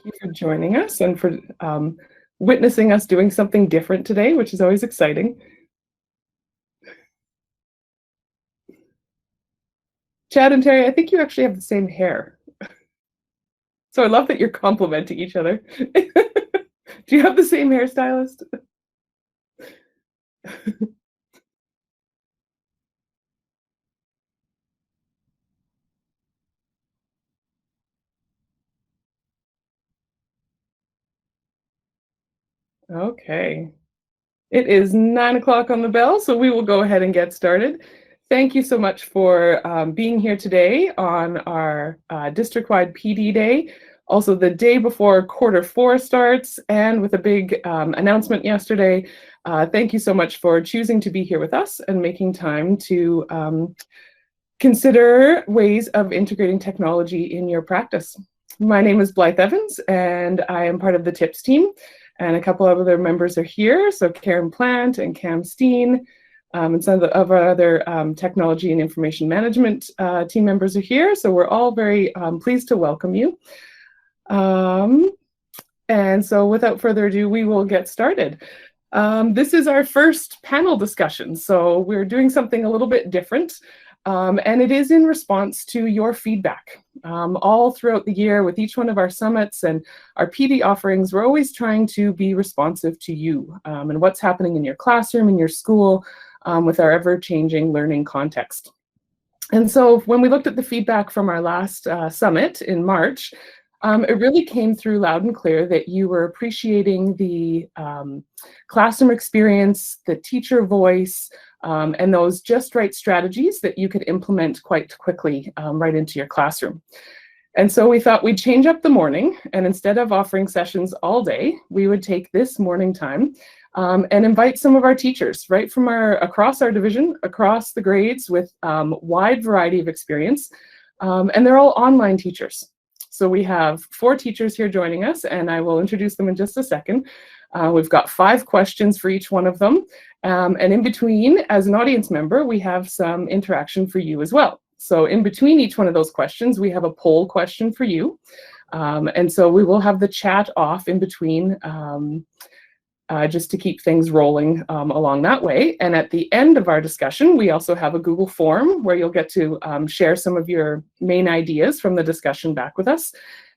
you for joining us and for witnessing us doing something different today, which is always exciting. Chad and Terry, I think you actually have the same hair. So I love that you're complimenting each other. Do you have the same hairstylist? Okay. It is 9 o'clock on the bell, so we will go ahead and get started. Thank you so much for being here today on our district-wide PD Day, also the day before Q4 starts, and with a big announcement yesterday. Thank you so much for choosing to be here with us and making time to consider ways of integrating technology in your practice. My name is Blythe Evans, and I am part of the TIPS team. And a couple of other members are here, so Karen Plant and Cam Steen, and some of our other technology and information management team members are here. So we're all very pleased to welcome you. And so without further ado, we will get started. This is our first panel discussion, so we're doing something a little bit different. And it is in response to your feedback. All throughout the year with each one of our summits and our PD offerings, we're always trying to be responsive to you and what's happening in your classroom, in your school, with our ever-changing learning context. And so when we looked at the feedback from our last summit in March, it really came through loud and clear that you were appreciating the classroom experience, the teacher voice, and those just right strategies that you could implement quite quickly right into your classroom. And so we thought we'd change up the morning, and instead of offering sessions all day, we would take this morning time and invite some of our teachers right from across our division, across the grades with wide variety of experience, and they're all online teachers. So we have 4 teachers here joining us, and I will introduce them in just a second. We've got 5 questions for each one of them. And in between, as an audience member, we have some interaction for you as well. So in between each one of those questions, we have a poll question for you. And so we will have the chat off in between just to keep things rolling along that way. And at the end of our discussion, we also have a Google form where you'll get to share some of your main ideas from the discussion back with us.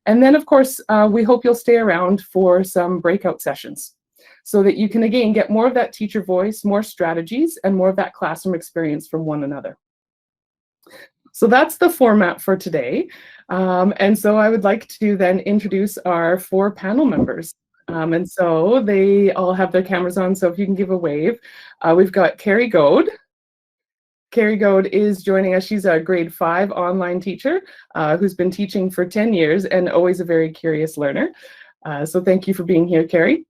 And then, of course, we hope you'll stay around for some breakout sessions so that you can, again, get more of that teacher voice, more strategies, and more of that classroom experience from one another. So that's the format for today. And so I would like to then introduce our 4 panel members. And so they all have their cameras on, so if you can give a wave. We've got Carrie Goad. Carrie Goad is joining us. She's a grade 5 online teacher who's been teaching for 10 years and always a very curious learner. So thank you for being here, Carrie.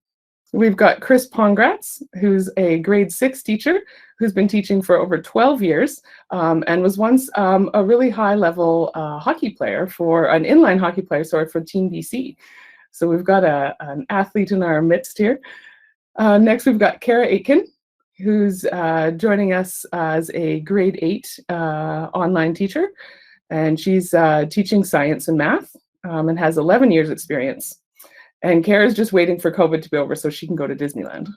We've got Chris Pongratz, who's a grade 6 teacher who's been teaching for over 12 years and was once a really high-level hockey player for an inline hockey player, sorry, for Team BC. So we've got an athlete in our midst here. Next, we've got Kara Aiken, who's joining us as a grade 8 online teacher. And she's teaching science and math and has 11 years experience. And Kara's just waiting for COVID to be over so she can go to Disneyland.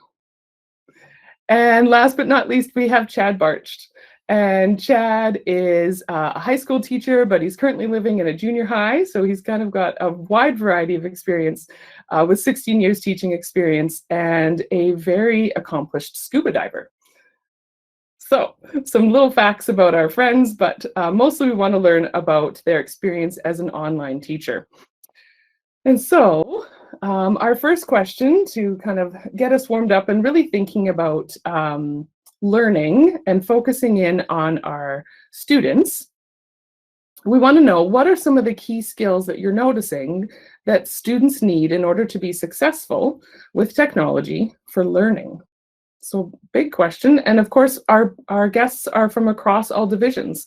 And last but not least, we have Chad Barcht. And Chad is a high school teacher, but he's currently living in a junior high. So he's kind of got a wide variety of experience with 16 years teaching experience and a very accomplished scuba diver. So some little facts about our friends, but mostly we want to learn about their experience as an online teacher. And so our first question to kind of get us warmed up and really thinking about learning and focusing in on our students, we want to know what are some of the key skills that you're noticing that students need in order to be successful with technology for learning. So big question. And of course, our guests are from across all divisions.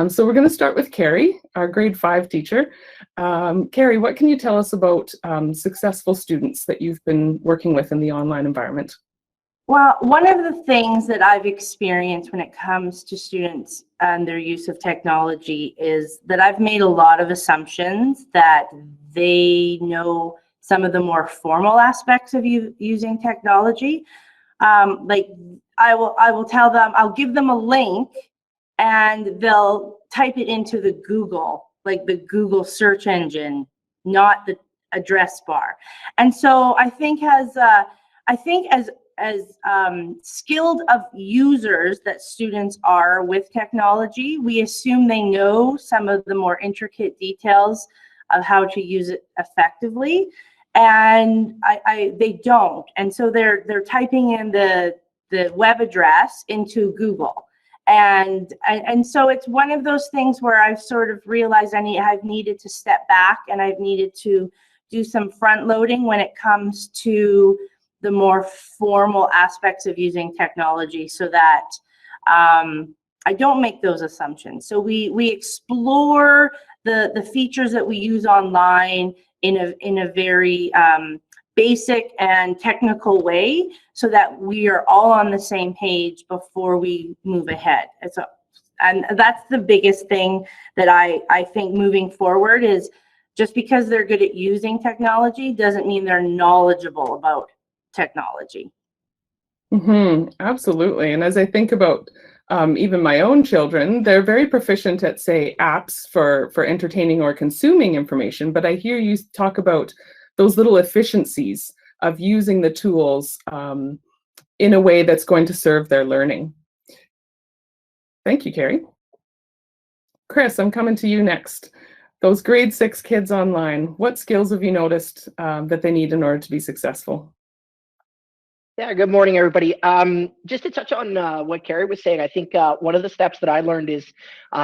So we're going to start with Carrie, our grade 5 teacher. Carrie, what can you tell us about successful students that you've been working with in the online environment? Well, one of the things that I've experienced when it comes to students and their use of technology is that I've made a lot of assumptions that they know some of the more formal aspects of using technology. Like I will tell them, I'll give them a link and they'll type it into the Google, like the Google search engine, not the address bar. And so I think as skilled of users that students are with technology, we assume they know some of the more intricate details of how to use it effectively, and they don't. And so they're typing in the web address into Google. And so it's one of those things where I've sort of realized I've needed to step back, and I've needed to do some front loading when it comes to the more formal aspects of using technology, so that I don't make those assumptions. So we explore the features that we use online in a very basic and technical way, so that we are all on the same page before we move ahead. And that's the biggest thing that I think moving forward is, just because they're good at using technology doesn't mean they're knowledgeable about technology. Absolutely. And as I think about even my own children, they're very proficient at, say, apps for entertaining or consuming information. But I hear you talk about those little efficiencies of using the tools in a way that's going to serve their learning. Thank you, Carrie. Chris, I'm coming to you next. Those grade 6 kids online, what skills have you noticed that they need in order to be successful? Yeah, good morning, everybody. Just to touch on what Carrie was saying, I think one of the steps that I learned is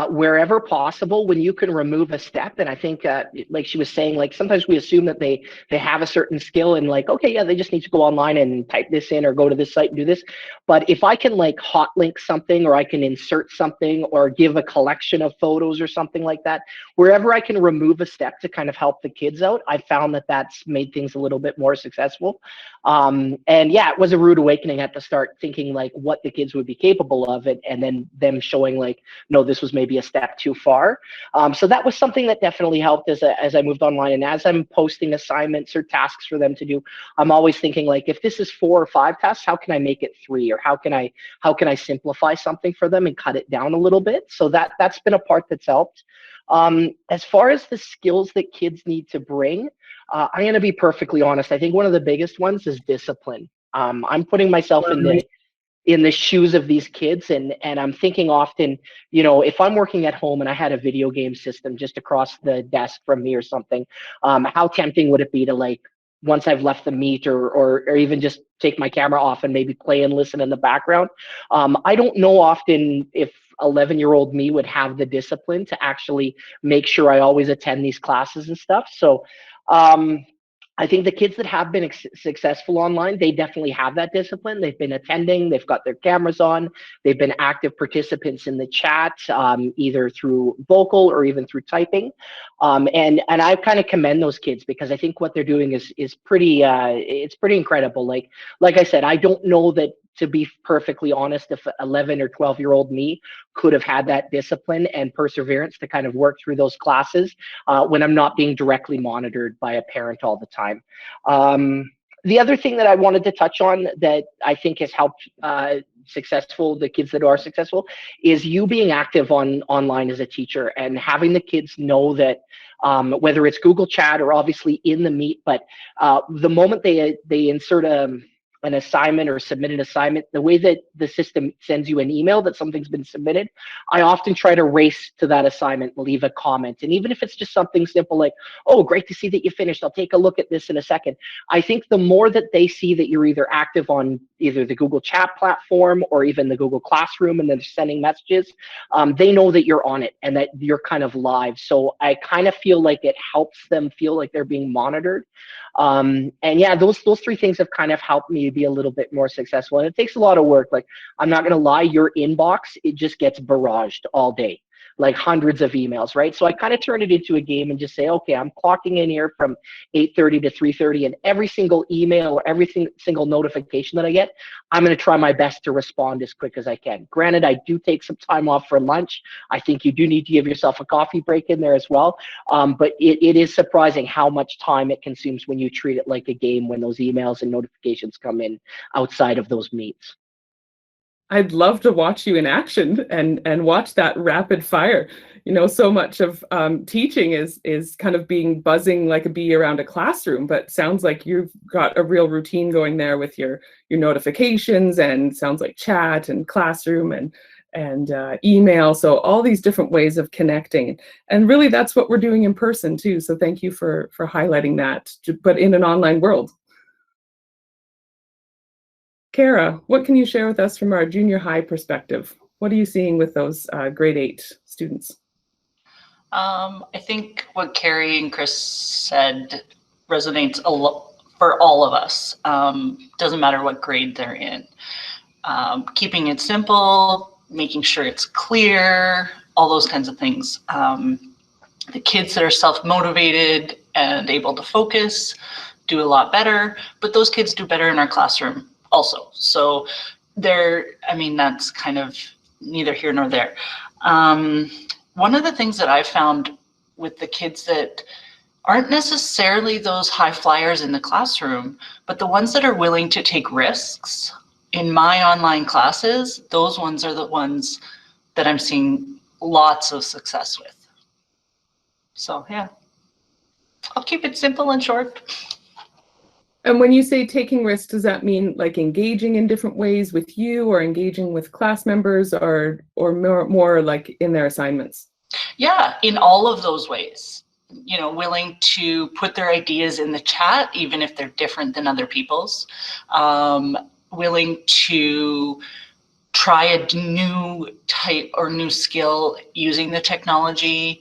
wherever possible, when you can remove a step. And I think, like she was saying, like sometimes we assume that they have a certain skill and like, okay, yeah, they just need to go online and type this in or go to this site and do this. But if I can like hot link something, or I can insert something, or give a collection of photos or something like that, wherever I can remove a step to kind of help the kids out, I found that that's made things a little bit more successful. And yeah, it was a rude awakening at the start, thinking like what the kids would be capable of, and then them showing like, no, this was maybe a step too far. So that was something that definitely helped as I moved online. And as I'm posting assignments or tasks for them to do, I'm always thinking like, if this is 4 or 5 tasks, how can I make it 3? Or how can I simplify something for them and cut it down a little bit? So that's been a part that's helped. As far as the skills that kids need to bring, I'm going to be perfectly honest. I think one of the biggest ones is discipline. I'm putting myself in the shoes of these kids, and I'm thinking often, you know, if I'm working at home and I had a video game system just across the desk from me or something, how tempting would it be to, like, once I've left the meet, or even just take my camera off and maybe play and listen in the background. I don't know often if 11-year-old me would have the discipline to actually make sure I always attend these classes and stuff. So I think the kids that have been successful online, they definitely have that discipline. They've been attending, they've got their cameras on, they've been active participants in the chat, either through vocal or even through typing. And I kind of commend those kids, because I think what they're doing is pretty, it's pretty incredible. Like I said, I don't know that, to be perfectly honest, if 11 or 12-year-old me could have had that discipline and perseverance to kind of work through those classes when I'm not being directly monitored by a parent all the time. The other thing that I wanted to touch on that I think has helped the kids that are successful, is you being active online as a teacher, and having the kids know that whether it's Google Chat or obviously in the Meet, but the moment they insert an assignment or submit an assignment, the way that the system sends you an email that something's been submitted, I often try to race to that assignment and leave a comment. And even if it's just something simple like, oh, great to see that you finished, I'll take a look at this in a second. I think the more that they see that you're either active on either the Google Chat platform or even the Google Classroom, and then sending messages, they know that you're on it and that you're kind of live. So I kind of feel like it helps them feel like they're being monitored. And yeah, those 3 things have kind of helped me be a little bit more successful. And it takes a lot of work. Like, I'm not going to lie, your inbox, it just gets barraged all day. like hundreds of emails, right? So I kind of turn it into a game and just say, okay, I'm clocking in here from 8:30 to 3:30, and every single email or every single notification that I get, I'm going to try my best to respond as quick as I can. Granted, I do take some time off for lunch. I think you do need to give yourself a coffee break in there as well. But it is surprising how much time it consumes when you treat it like a game, when those emails and notifications come in outside of those meets. I'd love to watch you in action and watch that rapid fire. You know, so much of teaching is kind of being buzzing like a bee around a classroom, but sounds like you've got a real routine going there with your notifications, and sounds like chat and classroom and email. So all these different ways of connecting, and really that's what we're doing in person too. So thank you for highlighting that, but in an online world. Kara, what can you share with us from our junior high perspective? What are you seeing with those grade 8 students? I think what Carrie and Chris said resonates a lot for all of us. Doesn't matter what grade they're in. Keeping it simple, making sure it's clear, all those kinds of things. The kids that are self-motivated and able to focus do a lot better, but those kids do better in our classroom also. So that's kind of neither here nor there. One of the things that I found with the kids that aren't necessarily those high flyers in the classroom, but the ones that are willing to take risks in my online classes, those ones are the ones that I'm seeing lots of success with. So yeah, I'll keep it simple and short. And when you say taking risks, does that mean like engaging in different ways with you, or engaging with class members, or more like in their assignments? Yeah, in all of those ways. You know, willing to put their ideas in the chat, even if they're different than other people's. Willing to try a new type or new skill using the technology.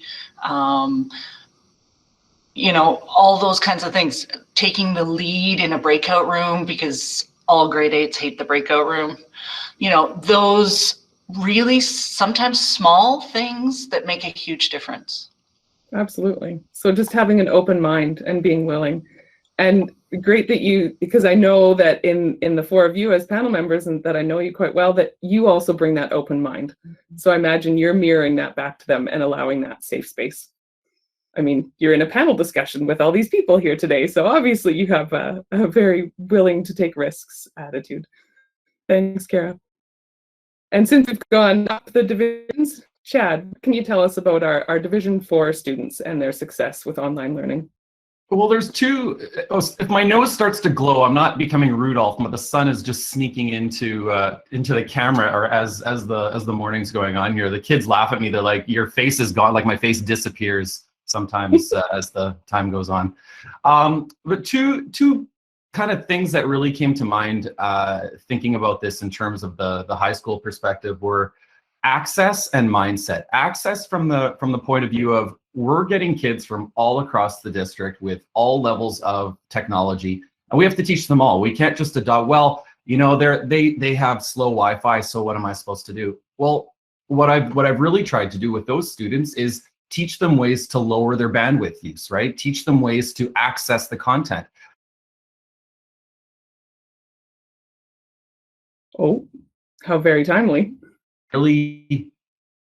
You know, all those kinds of things. Taking the lead in a breakout room, because all grade 8s hate the breakout room. You know, those really sometimes small things that make a huge difference. Absolutely. So just having an open mind and being willing. And great that because I know that in the four of you as panel members, and that I know you quite well, that you also bring that open mind. So I imagine you're mirroring that back to them and allowing that safe space. I mean, you're in a panel discussion with all these people here today, so obviously you have a very willing to take risks attitude. Thanks, Kara. And since we've gone up the divisions, Chad, can you tell us about our Division 4 students and their success with online learning? Well, there's two. If my nose starts to glow, I'm not becoming Rudolph, but the sun is just sneaking into the camera, or as the morning's going on here. The kids laugh at me. They're like, "Your face is gone." Like my face disappears sometimes as the time goes on. But two kind of things that really came to mind thinking about this in terms of the high school perspective were access and mindset. Access from the point of view of, we're getting kids from all across the district with all levels of technology, and we have to teach them all. We can't just adopt, well, you know, they have slow Wi-Fi, so what am I supposed to do? Well, what I've really tried to do with those students is teach them ways to lower their bandwidth use, right? Teach them ways to access the content. Oh, how very timely. Really,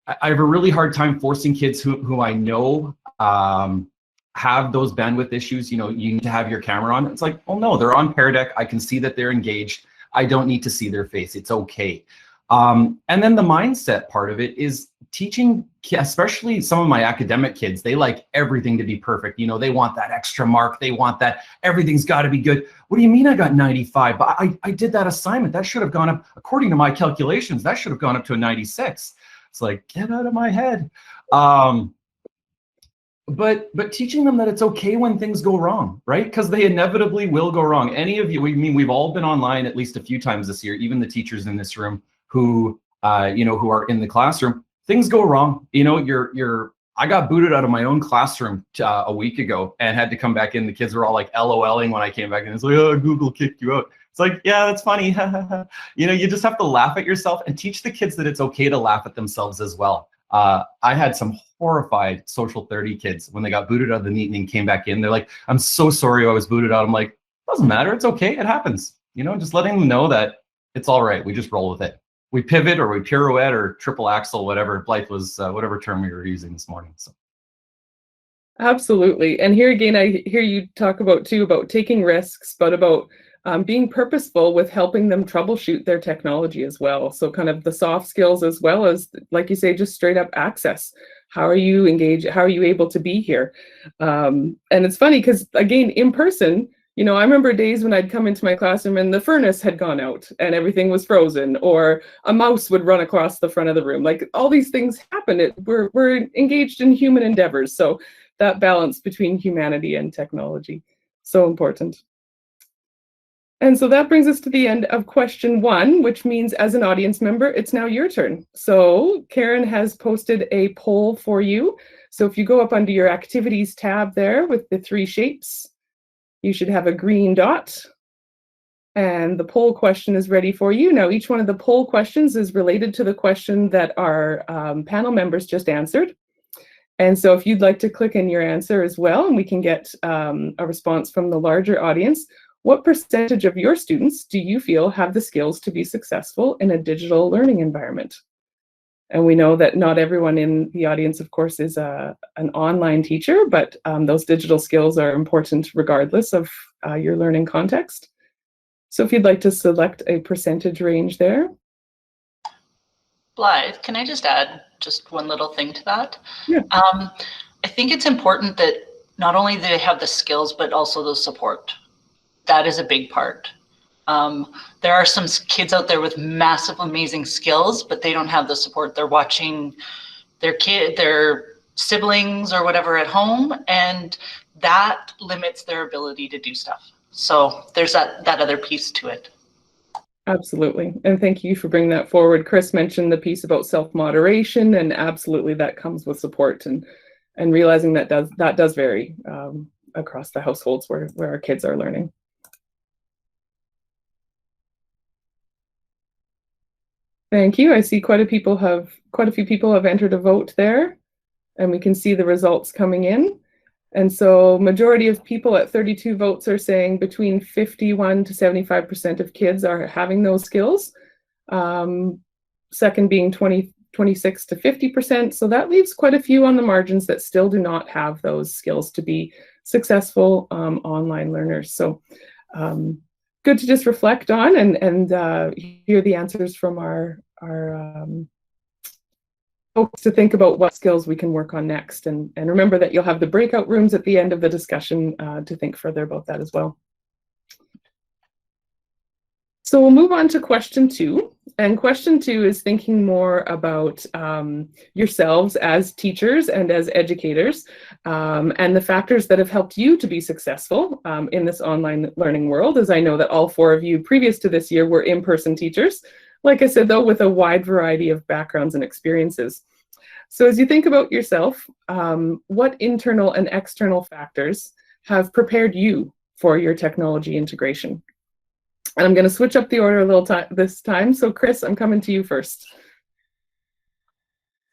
I have a really hard time forcing kids who I know have those bandwidth issues. You know, you need to have your camera on. It's like, oh no, they're on Pear Deck. I can see that they're engaged. I don't need to see their face. It's okay. And then the mindset part of it is teaching, especially some of my academic kids, they like everything to be perfect. You know, they want that extra mark. They want that everything's got to be good. What do you mean I got 95? But I did that assignment. That should have gone up, according to my calculations, that should have gone up to a 96. It's like, get out of my head. But teaching them that it's okay when things go wrong, right? Because they inevitably will go wrong. Any of you, we've all been online at least a few times this year, even the teachers in this room who who are in the classroom. Things go wrong. You know, I got booted out of my own classroom a week ago and had to come back in. The kids were all like LOLing when I came back, and it's like, oh, Google kicked you out. It's like, yeah, that's funny. You know, you just have to laugh at yourself and teach the kids that it's okay to laugh at themselves as well. I had some horrified social 30 kids when they got booted out of the meeting and came back in. They're like, I'm so sorry I was booted out. I'm like, doesn't matter. It's okay. It happens. You know, just letting them know that it's all right. We just roll with it. We pivot or we pirouette or triple axle, whatever Blythe was, whatever term we were using this morning. So. Absolutely. And here again, I hear you talk about too, about taking risks, but about being purposeful with helping them troubleshoot their technology as well. So kind of the soft skills as well as, like you say, just straight up access. How are you engaged? How are you able to be here? And it's funny because, again, in person, you know, I remember days when I'd come into my classroom and the furnace had gone out and everything was frozen, or a mouse would run across the front of the room. Like, all these things happen. We're engaged in human endeavors. So that balance between humanity and technology, so important. And so that brings us to the end of question 1, which means as an audience member, it's now your turn. So Karen has posted a poll for you. So if you go up under your activities tab there with the 3 shapes, you should have a green dot. And the poll question is ready for you. Now, each one of the poll questions is related to the question that our panel members just answered. And so if you'd like to click in your answer as well, and we can get a response from the larger audience, what percentage of your students do you feel have the skills to be successful in a digital learning environment? And we know that not everyone in the audience, of course, is an online teacher, but those digital skills are important regardless of your learning context. So if you'd like to select a percentage range there. Blythe, can I just add just one little thing to that? Yeah. I think it's important that not only they have the skills, but also the support. That is a big part. There are some kids out there with massive, amazing skills, but they don't have the support. They're watching their siblings or whatever at home, and that limits their ability to do stuff. So there's that other piece to it. Absolutely. And thank you for bringing that forward. Chris mentioned the piece about self-moderation, and absolutely that comes with support and realizing that does vary across the households where our kids are learning. Thank you. I see quite a few people have entered a vote there, and we can see the results coming in. And so majority of people at 32 votes are saying between 51 to 75% of kids are having those skills. Second being 26 to 50%. So that leaves quite a few on the margins that still do not have those skills to be successful online learners. So good to just reflect on and hear the answers from our folks to think about what skills we can work on next. And remember that you'll have the breakout rooms at the end of the discussion to think further about that as well. So we'll move on to question 2. And question 2 is thinking more about yourselves as teachers and as educators and the factors that have helped you to be successful in this online learning world, as I know that all 4 of you previous to this year were in-person teachers. Like I said, though, with a wide variety of backgrounds and experiences. So as you think about yourself, what internal and external factors have prepared you for your technology integration? And I'm going to switch up the order a little this time. So Chris, I'm coming to you first.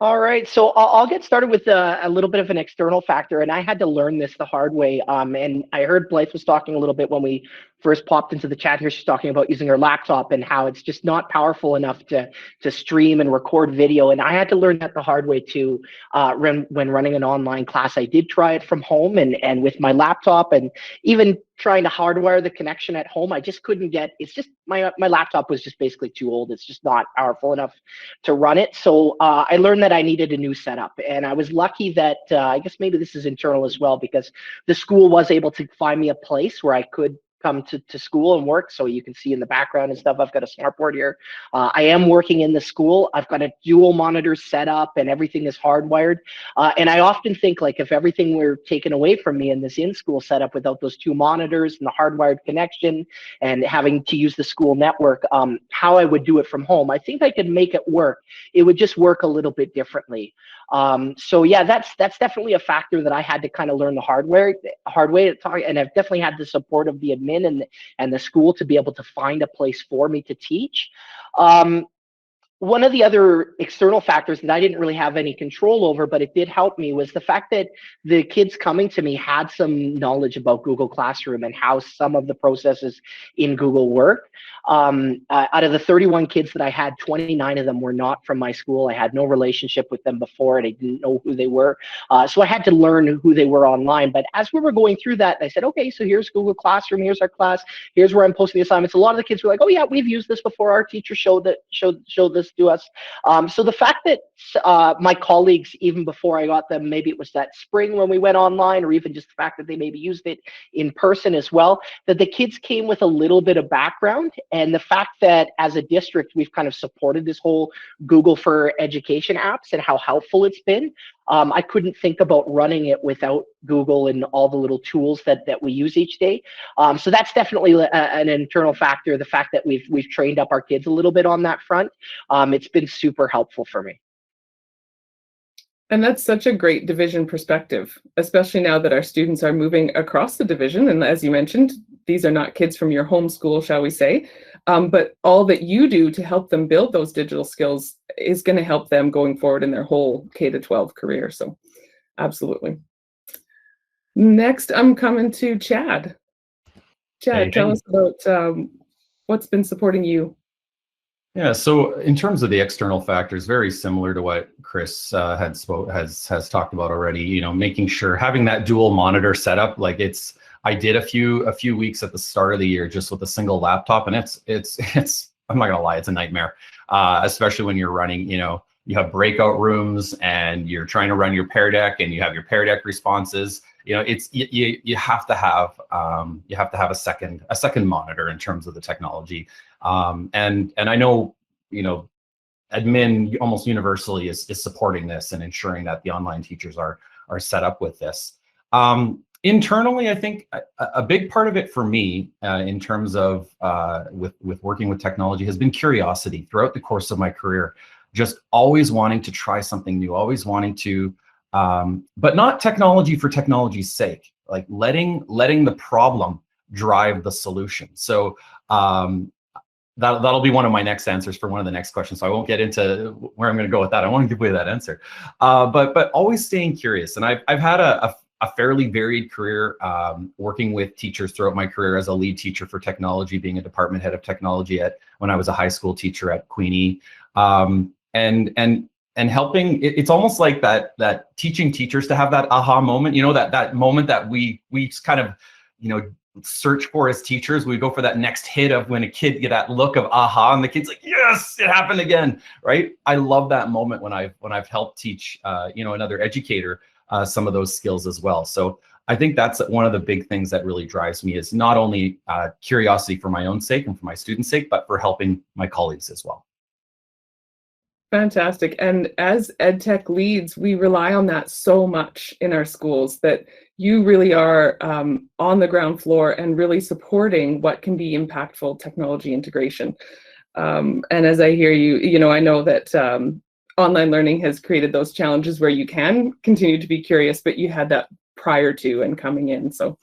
All right, so I'll get started with a little bit of an external factor, and I had to learn this the hard way. And I heard Blythe was talking a little bit when we first popped into the chat here. She's talking about using her laptop and how it's just not powerful enough to stream and record video. And I had to learn that the hard way too. When running an online class, I did try it from home and with my laptop, and even trying to hardwire the connection at home, I just couldn't get. It's just my laptop was just basically too old. It's just not powerful enough to run it. So I learned that I needed a new setup, and I was lucky that I guess maybe this is internal as well, because the school was able to find me a place where I could come to school and work. So you can see in the background and stuff, I've got a smartboard here. I am working in the school. I've got a dual monitor set up and everything is hardwired. And I often think, like, if everything were taken away from me in this in-school setup without those 2 monitors and the hardwired connection and having to use the school network, how I would do it from home, I think I could make it work. It would just work a little bit differently. So yeah, that's definitely a factor that I had to kind of learn the hard way. And I've definitely had the support of the admin and the school to be able to find a place for me to teach. one of the other external factors that I didn't really have any control over, but it did help me, was the fact that the kids coming to me had some knowledge about Google Classroom and how some of the processes in Google work. Out of the 31 kids that I had, 29 of them were not from my school. I had no relationship with them before, and I didn't know who they were. So I had to learn who they were online. But as we were going through that, I said, okay, so here's Google Classroom, here's our class, here's where I'm posting the assignments. A lot of the kids were like, oh yeah, we've used this before. Our teacher showed this to us. So the fact that my colleagues, even before I got them, maybe it was that spring when we went online, or even just the fact that they maybe used it in person as well, that the kids came with a little bit of background. And the fact that as a district, we've kind of supported this whole Google for Education apps and how helpful it's been. I couldn't think about running it without Google and all the little tools that we use each day. So that's definitely an internal factor. The fact that we've trained up our kids a little bit on that front, it's been super helpful for me. And that's such a great division perspective, especially now that our students are moving across the division. And as you mentioned, these are not kids from your home school, shall we say, but all that you do to help them build those digital skills is going to help them going forward in their whole K-12 career. So absolutely. Next, I'm coming to Chad. Chad, Hey, tell us about what's been supporting you. Yeah, so in terms of the external factors, very similar to what Chris has talked about already. You know, making sure having that dual monitor setup. Like I did a few weeks at the start of the year just with a single laptop, and it's I'm not gonna lie, it's a nightmare, especially when you're running. You know, you have breakout rooms and you're trying to run your Pear Deck and you have your Pear Deck responses. You know, you have to have a second monitor in terms of the technology. And I know, you know, admin almost universally is supporting this and ensuring that the online teachers are set up with this. Internally, I think a big part of it for me in terms of with working with technology has been curiosity throughout the course of my career. Just always wanting to try something new, always wanting to, but not technology for technology's sake, like letting the problem drive the solution. So that'll be one of my next answers for one of the next questions. So I won't get into where I'm going to go with that. I want to give away that answer, but always staying curious. And I've had a fairly varied career working with teachers throughout my career as a lead teacher for technology, being a department head of technology when I was a high school teacher at Queenie. And helping, it's almost like that teaching teachers to have that aha moment, you know, that moment that we kind of, you know, search for as teachers. We go for that next hit of when a kid get that look of aha, and the kid's like, yes, it happened again, right? I love that moment when I've helped teach, you know, another educator some of those skills as well. So I think that's one of the big things that really drives me, is not only curiosity for my own sake and for my students' sake, but for helping my colleagues as well. Fantastic. And as EdTech leads, we rely on that so much in our schools, that you really are on the ground floor and really supporting what can be impactful technology integration. And as I hear you, you know, I know that online learning has created those challenges where you can continue to be curious, but you had that prior to and coming in. So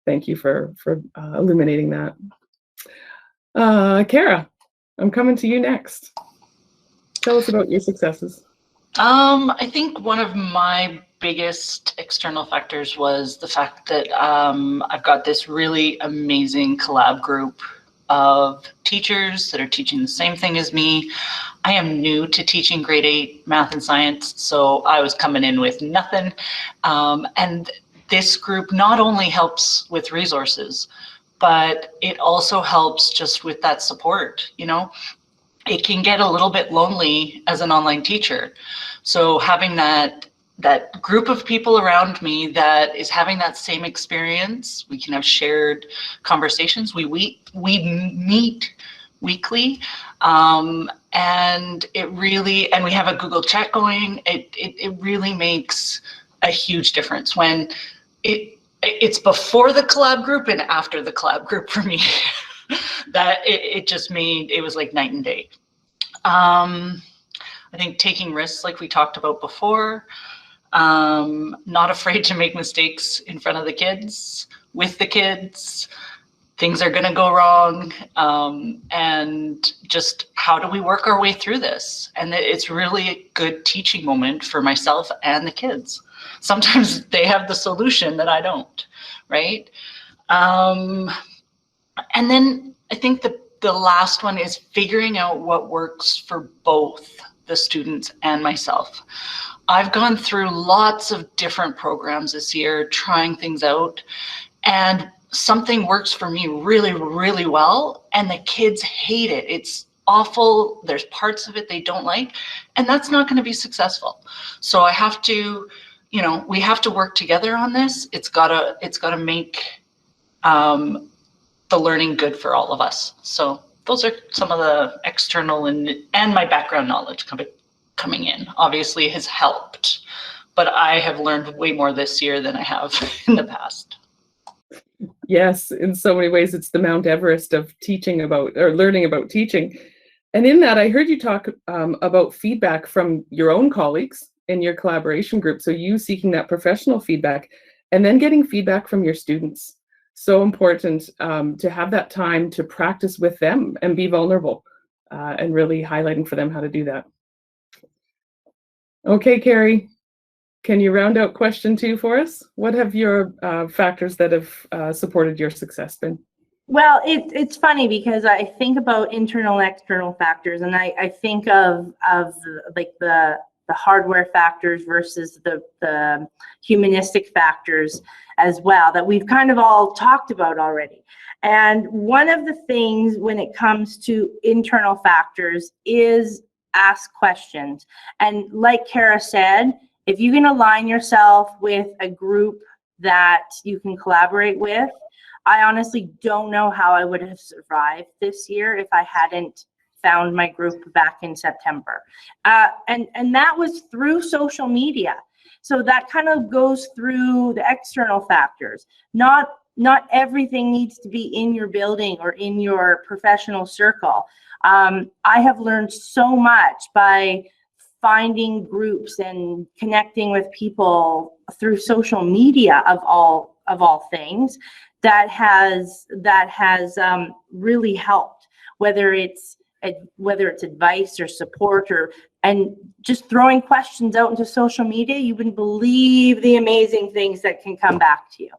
thank you for illuminating that. Kara, I'm coming to you next. Tell us about your successes. I think one of my biggest external factors was the fact that I've got this really amazing collab group of teachers that are teaching the same thing as me. I am new to teaching grade 8 math and science, so I was coming in with nothing. And this group not only helps with resources, but it also helps just with that support, you know? It can get a little bit lonely as an online teacher. So having that group of people around me that is having that same experience, we can have shared conversations. We meet weekly, and we have a Google chat going. It really makes a huge difference when it's before the collab group and after the collab group for me. That it was like night and day. I think taking risks, like we talked about before, not afraid to make mistakes in front of the kids, with the kids, things are going to go wrong, and just how do we work our way through this? And it's really a good teaching moment for myself and the kids. Sometimes they have the solution that I don't, right? And then I think the last one is figuring out what works for both the students and myself. I've gone through lots of different programs this year, trying things out, and something works for me really, really well, and the kids hate it. It's awful. There's parts of it they don't like, and that's not going to be successful. So I have to, we have to work together on this. It's gotta make the learning good for all of us. So those are some of the external and my background knowledge coming in obviously has helped, but I have learned way more this year than I have in the past. Yes, in so many ways, it's the Mount Everest of teaching about, or learning about teaching. And in that, I heard you talk about feedback from your own colleagues in your collaboration group. So you seeking that professional feedback and then getting feedback from your students. So important to have that time to practice with them and be vulnerable and really highlighting for them how to do that. Okay, Carrie. Can you round out question 2 for us? What have your factors that have supported your success been? Well, it's funny because I think about internal and external factors, and I think of like the hardware factors versus the humanistic factors as well that we've kind of all talked about already. And one of the things when it comes to internal factors is ask questions. And like Kara said, if you can align yourself with a group that you can collaborate with, I honestly don't know how I would have survived this year if I hadn't found my group back in September. And that was through social media. So that kind of goes through the external factors. Not everything needs to be in your building or in your professional circle. I have learned so much by finding groups and connecting with people through social media of all things that has really helped, whether it's advice or support and just throwing questions out into social media. You wouldn't believe the amazing things that can come back to you.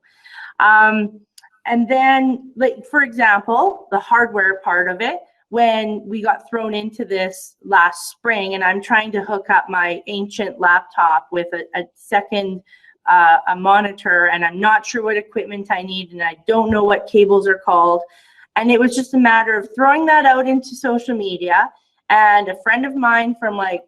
And then, like, for example, the hardware part of it, when we got thrown into this last spring and I'm trying to hook up my ancient laptop with a second a monitor, and I'm not sure what equipment I need, and I don't know what cables are called. And it was just a matter of throwing that out into social media. And a friend of mine from like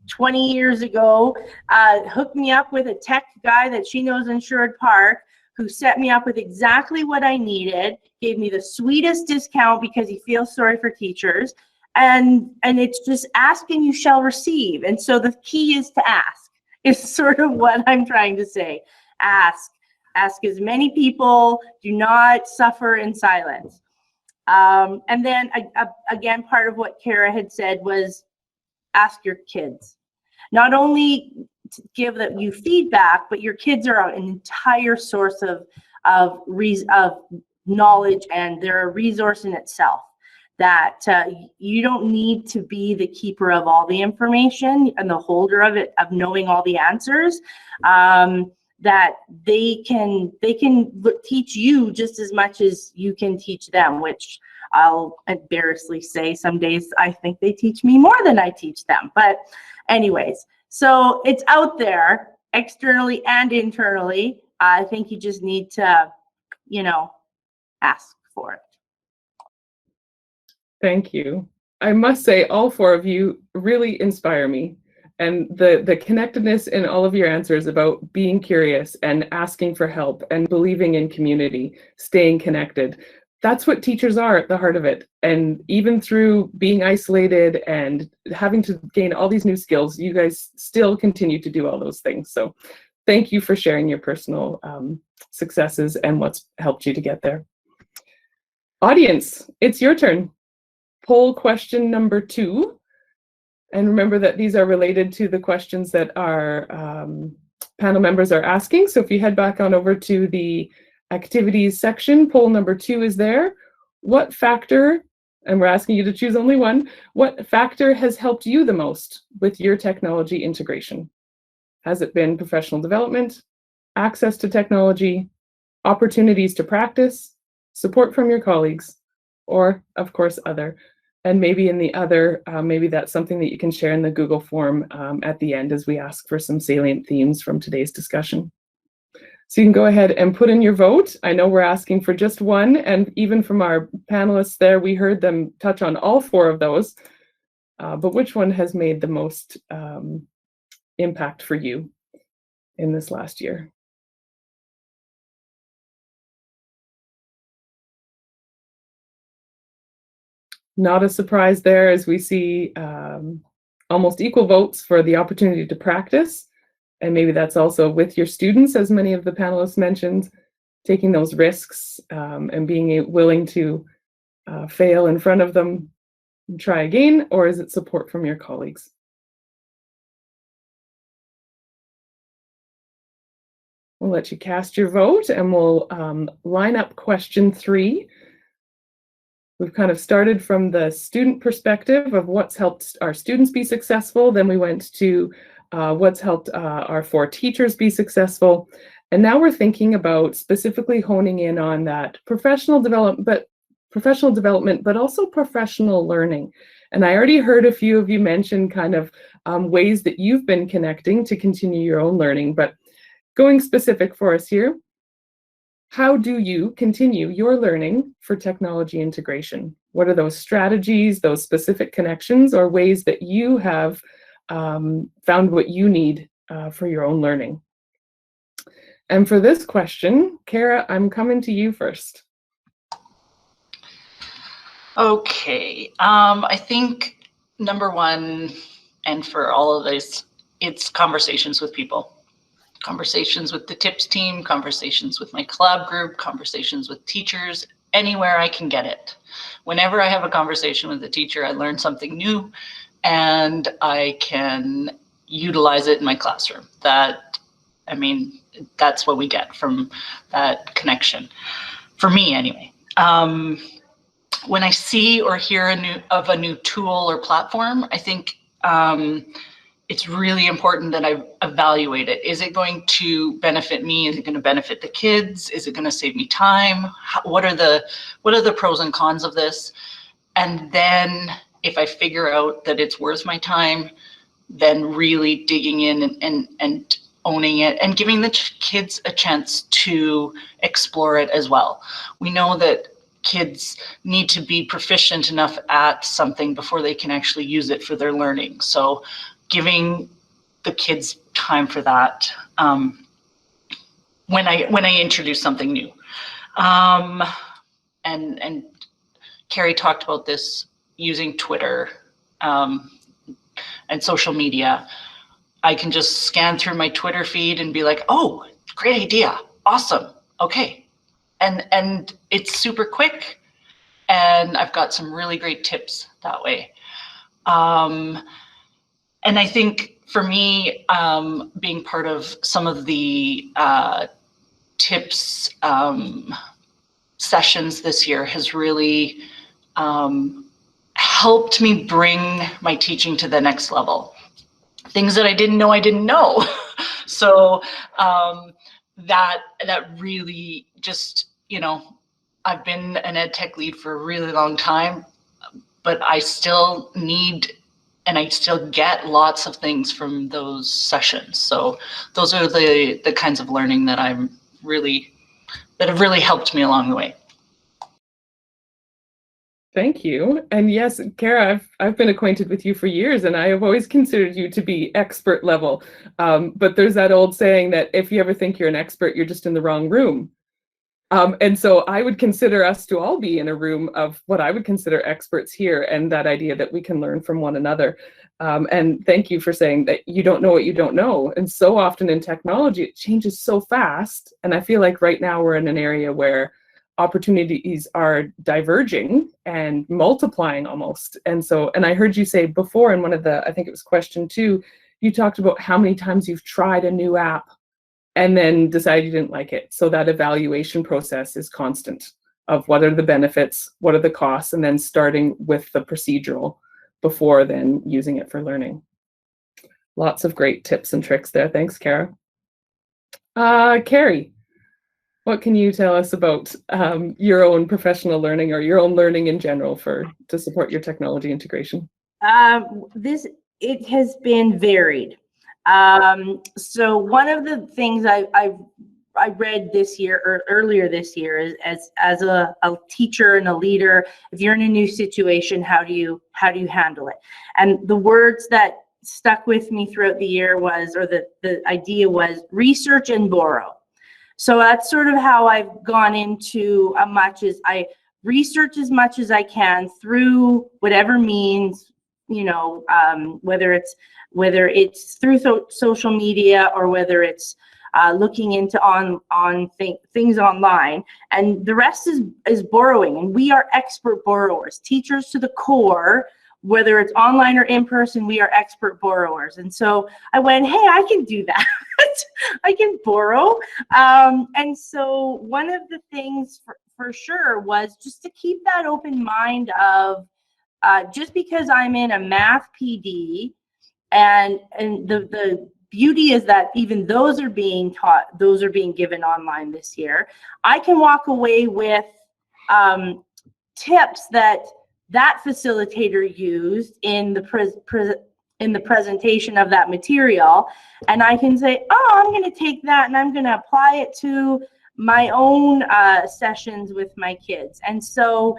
20 years ago hooked me up with a tech guy that she knows in Sherwood Park, who set me up with exactly what I needed, gave me the sweetest discount because he feels sorry for teachers. And it's just ask and you shall receive. And so the key is to ask, is sort of what I'm trying to say. Ask as many people, do not suffer in silence. And then again, part of what Kara had said was ask your kids. Not only to give you feedback, but your kids are an entire source of knowledge, and they're a resource in itself. That you don't need to be the keeper of all the information and the holder of it, of knowing all the answers. That they can teach you just as much as you can teach them, which I'll embarrassingly say some days I think they teach me more than I teach them. But anyways, so it's out there externally and internally. I think you just need to, ask for it. Thank you. I must say, all 4 of you really inspire me. And the connectedness in all of your answers about being curious and asking for help and believing in community, staying connected. That's what teachers are at the heart of it. And even through being isolated and having to gain all these new skills, you guys still continue to do all those things. So thank you for sharing your personal successes and what's helped you to get there. Audience, it's your turn. Poll question number 2. And remember that these are related to the questions that our panel members are asking. So if you head back on over to the activities section, poll number 2 is there. What factor, and we're asking you to choose only one, what factor has helped you the most with your technology integration? Has it been professional development, access to technology, opportunities to practice, support from your colleagues, or of course other? And maybe in the other, maybe that's something that you can share in the Google form at the end as we ask for some salient themes from today's discussion. So you can go ahead and put in your vote. I know we're asking for just one, and even from our panelists there, we heard them touch on all 4 of those. But which one has made the most impact for you in this last year? Not a surprise there, as we see almost equal votes for the opportunity to practice. And maybe that's also with your students, as many of the panelists mentioned, taking those risks and being willing to fail in front of them and try again, or is it support from your colleagues? We'll let you cast your vote, and we'll line up question 3. We've kind of started from the student perspective of what's helped our students be successful. Then we went to what's helped our 4 teachers be successful. And now we're thinking about specifically honing in on that professional development, but also professional learning. And I already heard a few of you mention kind of ways that you've been connecting to continue your own learning. But going specific for us here, how do you continue your learning for technology integration? What are those strategies, those specific connections, or ways that you have found what you need for your own learning? And for this question, Kara, I'm coming to you first. Okay, I think number 1, and for all of this, it's conversations with people. Conversations with the TIPS team, conversations with my collab group, conversations with teachers, anywhere I can get it. Whenever I have a conversation with a teacher, I learn something new and I can utilize it in my classroom. That's what we get from that connection, for me anyway. When I see or hear a new tool or platform, I think it's really important that I evaluate it. Is it going to benefit me? Is it going to benefit the kids? Is it going to save me time? What are the pros and cons of this? And then if I figure out that it's worth my time, then really digging in and owning it and giving the kids a chance to explore it as well. We know that kids need to be proficient enough at something before they can actually use it for their learning. So giving the kids time for that when I introduce something new. And Carrie talked about this, using Twitter and social media. I can just scan through my Twitter feed and be like, oh, great idea, awesome, okay. And it's super quick, and I've got some really great tips that way. And I think for me, being part of some of the tips sessions this year has really helped me bring my teaching to the next level. Things that I didn't know. So that really just, I've been an Edtech lead for a really long time, but I still need and I still get lots of things from those sessions. So those are the kinds of learning that have really helped me along the way. Thank you. And yes, Kara, I've been acquainted with you for years, and I have always considered you to be expert level. But there's that old saying that if you ever think you're an expert, you're just in the wrong room. And so I would consider us to all be in a room of what I would consider experts here, and that idea that we can learn from one another. And thank you for saying that you don't know what you don't know. And so often in technology, it changes so fast. And I feel like right now we're in an area where opportunities are diverging and multiplying almost. And I heard you say before in one of the, I think it was question 2, you talked about how many times you've tried a new app and then decide you didn't like it. So that evaluation process is constant of what are the benefits, what are the costs, and then starting with the procedural before then using it for learning. Lots of great tips and tricks there. Thanks, Kara. Carrie, what can you tell us about your own professional learning or your own learning in general to support your technology integration? It has been varied. So one of the things I read this year or earlier this year is as a teacher and a leader, if you're in a new situation, how do you handle it? And the words that stuck with me throughout the year was, or the idea was, research and borrow. So that's sort of how I've gone into I research as much as I can through whatever means, you know, whether it's through social media or whether it's looking into things online, and the rest is borrowing. And we are expert borrowers, teachers to the core. Whether it's online or in person, we are expert borrowers. And so I went, hey, I can do that. I can borrow. And so one of the things for sure was just to keep that open mind of just because I'm in a math PD, and the beauty is that even those are being taught, those are being given online this year. I can walk away with tips that facilitator used in the presentation of that material, and I can say, oh, I'm going to take that and I'm going to apply it to my own sessions with my kids. And so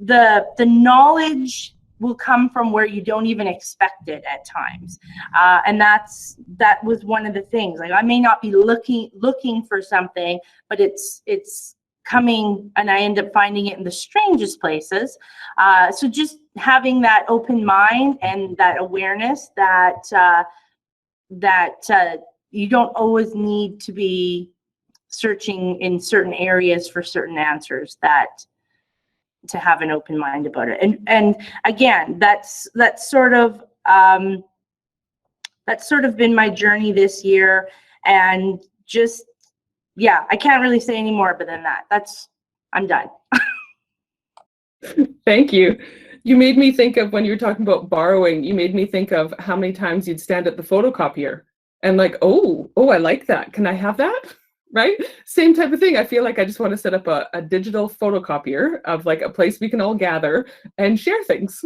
the knowledge will come from where you don't even expect it at times, and that was one of the things. Like, I may not be looking for something, but it's coming, and I end up finding it in the strangest places. So just having that open mind and that awareness that you don't always need to be searching in certain areas for certain answers, that to have an open mind about it. And again, that's sort of been my journey this year. And just, yeah, I can't really say any more other than that. I'm done. Thank you. You made me think of, when you were talking about borrowing, you made me think of how many times you'd stand at the photocopier and like, oh, I like that. Can I have that? Right? Same type of thing. I feel like I just want to set up a digital photocopier of like a place we can all gather and share things,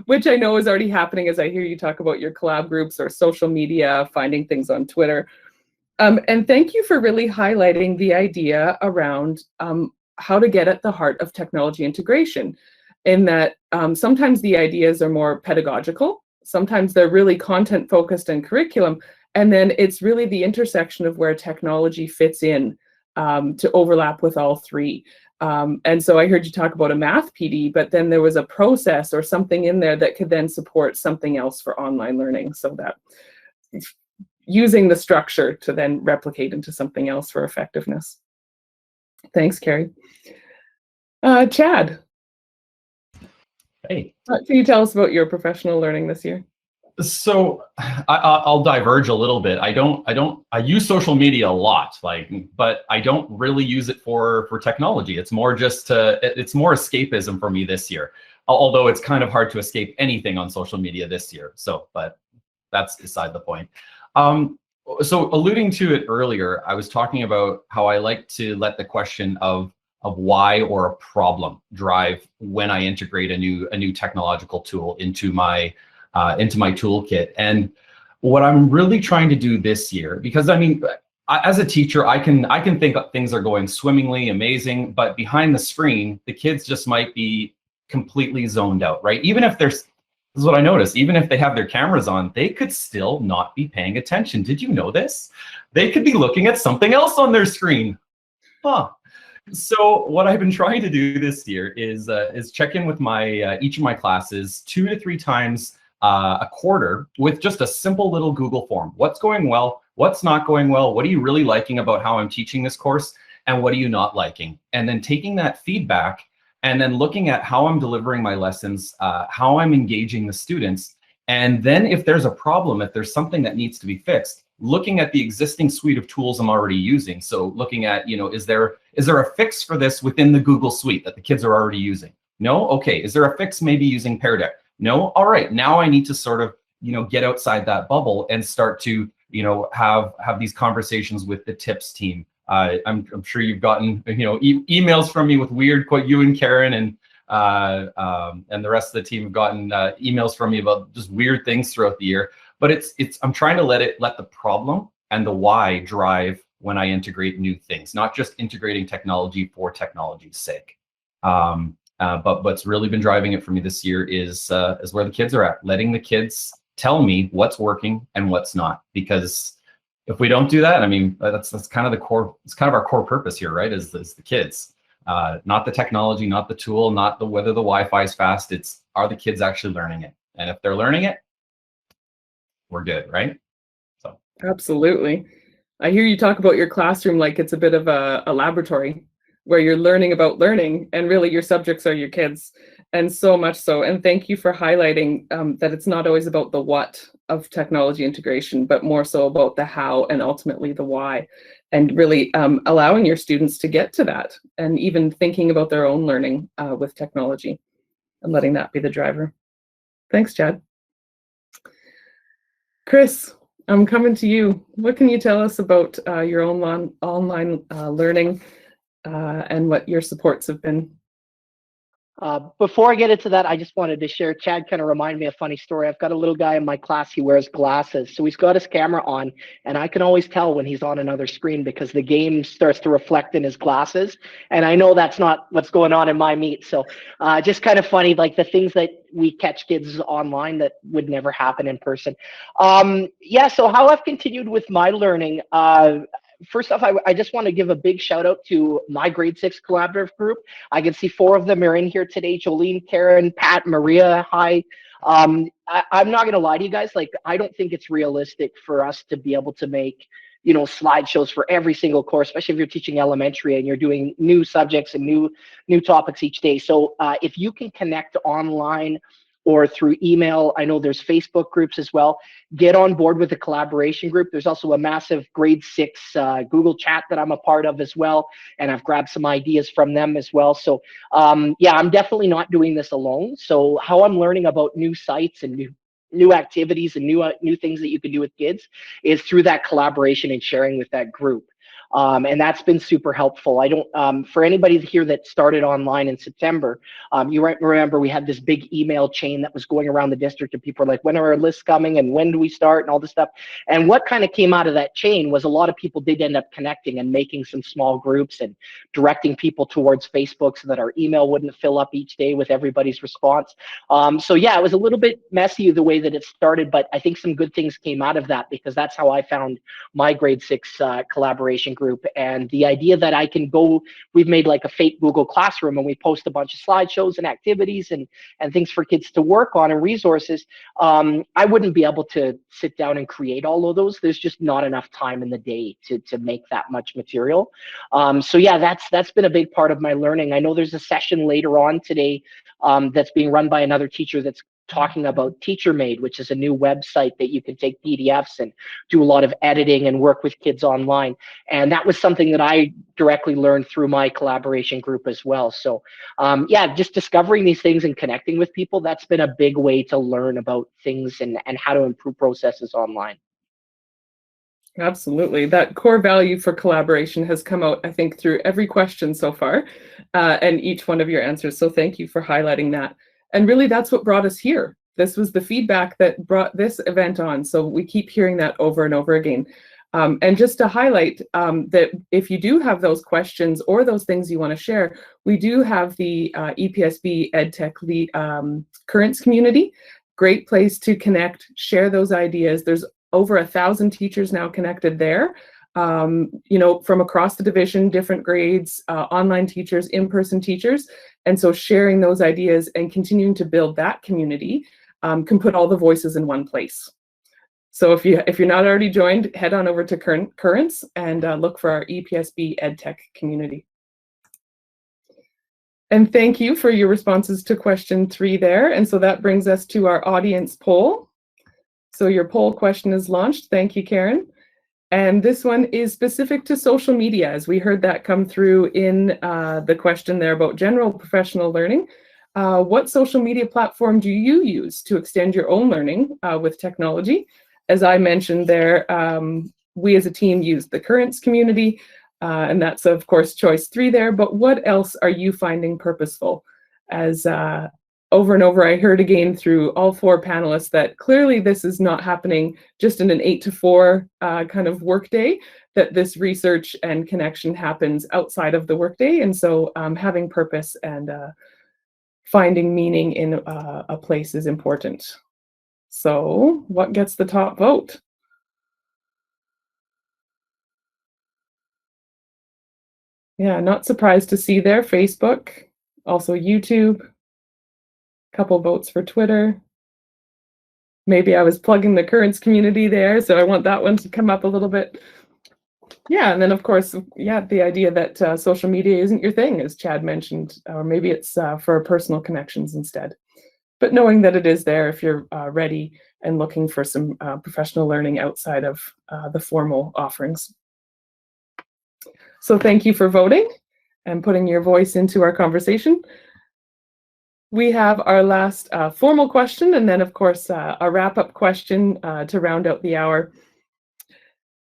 which I know is already happening as I hear you talk about your collab groups or social media, finding things on Twitter. And thank you for really highlighting the idea around how to get at the heart of technology integration, in that sometimes the ideas are more pedagogical, sometimes they're really content focused and curriculum, and then it's really the intersection of where technology fits in to overlap with all three. And so I heard you talk about a math PD, but then there was a process or something in there that could then support something else for online learning, so that using the structure to then replicate into something else for effectiveness. Thanks, Carrie. Chad. Hey. What can you tell us about your professional learning this year? So I'll diverge a little bit. I use social media a lot, but I don't really use it for technology. It's more it's more escapism for me this year. Although it's kind of hard to escape anything on social media this year. So, but that's beside the point. So alluding to it earlier, I was talking about how I like to let the question of why or a problem drive when I integrate a new technological tool into my toolkit. And what I'm really trying to do this year, because I mean, as a teacher, I can think things are going swimmingly, amazing, but behind the screen, the kids just might be completely zoned out, right? Even if this is what I noticed, even if they have their cameras on, they could still not be paying attention. Did you know this? They could be looking at something else on their screen. Huh. So what I've been trying to do this year is check in with each of my classes 2 to 3 times a quarter with just a simple little Google form. What's going well? What's not going well? What are you really liking about how I'm teaching this course? And what are you not liking? And then taking that feedback and then looking at how I'm delivering my lessons, how I'm engaging the students. And then if there's a problem, if there's something that needs to be fixed, looking at the existing suite of tools I'm already using. So looking at, is there a fix for this within the Google suite that the kids are already using? No? Okay. Is there a fix maybe using Pear Deck? No? All right. Now I need to sort of, get outside that bubble and start to, have these conversations with the tips team. I'm sure you've gotten, emails from me with weird, you and Karen and the rest of the team have gotten emails from me about just weird things throughout the year. But I'm trying to let the problem and the why drive when I integrate new things, not just integrating technology for technology's sake. But what's really been driving it for me this year is where the kids are at, letting the kids tell me what's working and what's not. Because if we don't do that, I mean, that's kind of the core. It's kind of our core purpose here, right? Is the kids, not the technology, not the tool, not whether the Wi-Fi is fast. It's, are the kids actually learning it? And if they're learning it, we're good, right? So Absolutely. I hear you talk about your classroom like it's a bit of a laboratory where you're learning about learning, and really your subjects are your kids, and so much so. And thank you for highlighting that it's not always about the what of technology integration, but more so about the how and ultimately the why, and really allowing your students to get to that and even thinking about their own learning with technology and letting that be the driver. Thanks, Chad. Chris, I'm coming to you. What can you tell us about your own online learning and what your supports have been? Before I get into that, I just wanted to share, Chad kind of reminded me of a funny story. I've got a little guy in my class, he wears glasses. So he's got his camera on, and I can always tell when he's on another screen because the game starts to reflect in his glasses. And I know that's not what's going on in my meet. So just kind of funny, like the things that we catch kids online that would never happen in person. Yeah, so how I've continued with my learning, first off, I just want to give a big shout out to my grade 6 collaborative group. I can see 4 of them are in here today. Jolene, Karen, Pat, Maria, hi. I'm not going to lie to you guys. Like, I don't think it's realistic for us to be able to make, slideshows for every single course, especially if you're teaching elementary and you're doing new subjects and new topics each day. So if you can connect online or through email, I know there's Facebook groups as well. Get on board with the collaboration group. There's also a massive grade 6 Google chat that I'm a part of as well. And I've grabbed some ideas from them as well. So yeah, I'm definitely not doing this alone. So how I'm learning about new sites and new activities and new things that you can do with kids is through that collaboration and sharing with that group. And that's been super helpful. I don't, for anybody here that started online in September, you might remember we had this big email chain that was going around the district and people were like, when are our lists coming and when do we start and all this stuff. And what kind of came out of that chain was a lot of people did end up connecting and making some small groups and directing people towards Facebook so that our email wouldn't fill up each day with everybody's response. So yeah, it was a little bit messy the way that it started, but I think some good things came out of that because that's how I found my grade 6 collaboration group. And the idea that I can go, we've made like a fake Google Classroom and we post a bunch of slideshows and activities and things for kids to work on and resources. I wouldn't be able to sit down and create all of those. There's just not enough time in the day to make that much material. So yeah, that's been a big part of my learning. I know there's a session later on today that's being run by another teacher that's talking about TeacherMade, which is a new website that you can take PDFs and do a lot of editing and work with kids online. And that was something that I directly learned through my collaboration group as well. So yeah, just discovering these things and connecting with people, that's been a big way to learn about things and how to improve processes online. Absolutely. That core value for collaboration has come out, I think, through every question so far and each one of your answers. So thank you for highlighting that. And really, that's what brought us here. This was the feedback that brought this event on. So we keep hearing that over and over again. And just to highlight that if you do have those questions or those things you want to share, we do have the EPSB Edtech Currents community. Great place to connect, share those ideas. There's over 1,000 teachers now connected there. From across the division, different grades, online teachers, in-person teachers. And so sharing those ideas and continuing to build that community can put all the voices in one place. So if you're not already joined, head on over to Currents and look for our EPSB Edtech community. And thank you for your responses to question 3 there. And so that brings us to our audience poll. So your poll question is launched. Thank you, Karen. And this one is specific to social media, as we heard that come through in the question there about general professional learning. What social media platform do you use to extend your own learning with technology? As I mentioned there, we as a team use the Currents community, and that's of course choice 3 there, but what else are you finding purposeful? As over and over I heard again through all 4 panelists that clearly this is not happening just in an 8 to 4 kind of workday, that this research and connection happens outside of the workday, and so having purpose and finding meaning in a place is important. So what gets the top vote? Yeah, not surprised to see there, Facebook, also YouTube, couple votes for Twitter. Maybe I was plugging the Currents community there, so I want that one to come up a little bit. Yeah, and then of course, yeah, the idea that social media isn't your thing, as Chad mentioned, or maybe it's for personal connections instead. But knowing that it is there if you're ready and looking for some professional learning outside of the formal offerings. So thank you for voting and putting your voice into our conversation. We have our last formal question, and then of course a wrap-up question to round out the hour.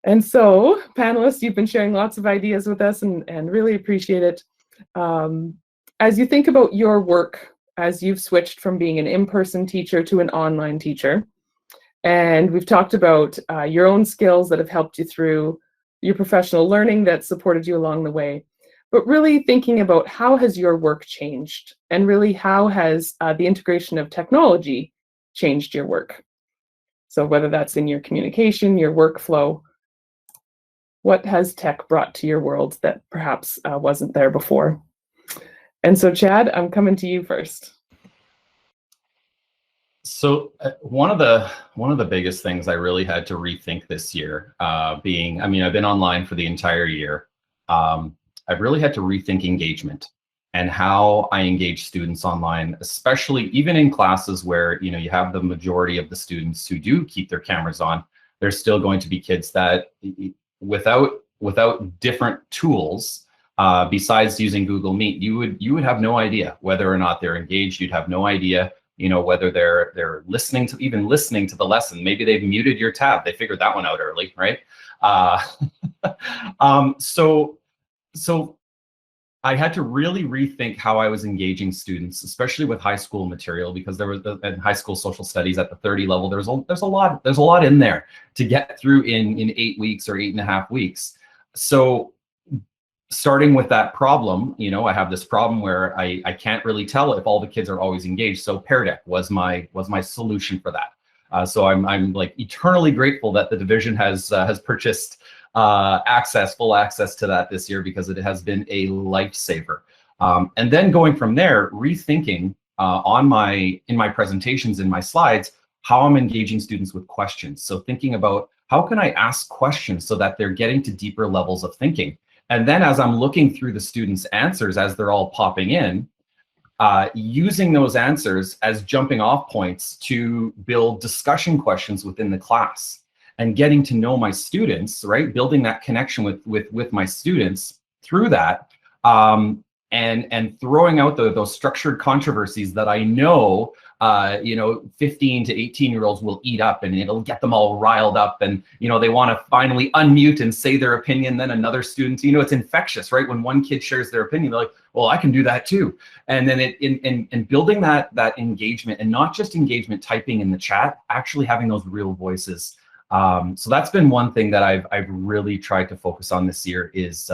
And so, panelists, you've been sharing lots of ideas with us and really appreciate it. As you think about your work, as you've switched from being an in-person teacher to an online teacher, and we've talked about your own skills that have helped you through your professional learning that supported you along the way, but really thinking about how has your work changed, and really how has the integration of technology changed your work? So whether that's in your communication, your workflow, what has tech brought to your world that perhaps wasn't there before? And so Chad, I'm coming to you first. So one of the biggest things I really had to rethink this year, I've been online for the entire year. I've really had to rethink engagement and how I engage students online, especially even in classes where you have the majority of the students who do keep their cameras on. There's still going to be kids that without different tools, besides using Google Meet, you would have no idea whether or not they're engaged. You'd have no idea, whether they're listening to the lesson. Maybe they've muted your tab. They figured that one out early, right? So I had to really rethink how I was engaging students, especially with high school material, because there was in high school social studies at the 30 level. There's a lot in there to get through in 8 weeks or 8.5 weeks. So starting with that problem, I have this problem where I can't really tell if all the kids are always engaged. So Pear Deck was my solution for that. So I'm like eternally grateful that the division has purchased full access to that this year, because it has been a lifesaver. And then going from there, rethinking in my presentations, in my slides, how I'm engaging students with questions. So thinking about how can I ask questions so that they're getting to deeper levels of thinking. And then as I'm looking through the students' answers as they're all popping in, using those answers as jumping off points to build discussion questions within the class, and getting to know my students, right? Building that connection with my students through that, and throwing out those structured controversies that I know 15 to 18-year-olds will eat up, and it'll get them all riled up, and they want to finally unmute and say their opinion. Then another student, it's infectious, right? When one kid shares their opinion, they're like, well, I can do that too. And then in building that engagement, and not just engagement typing in the chat, actually having those real voices. So that's been one thing that I've really tried to focus on this year is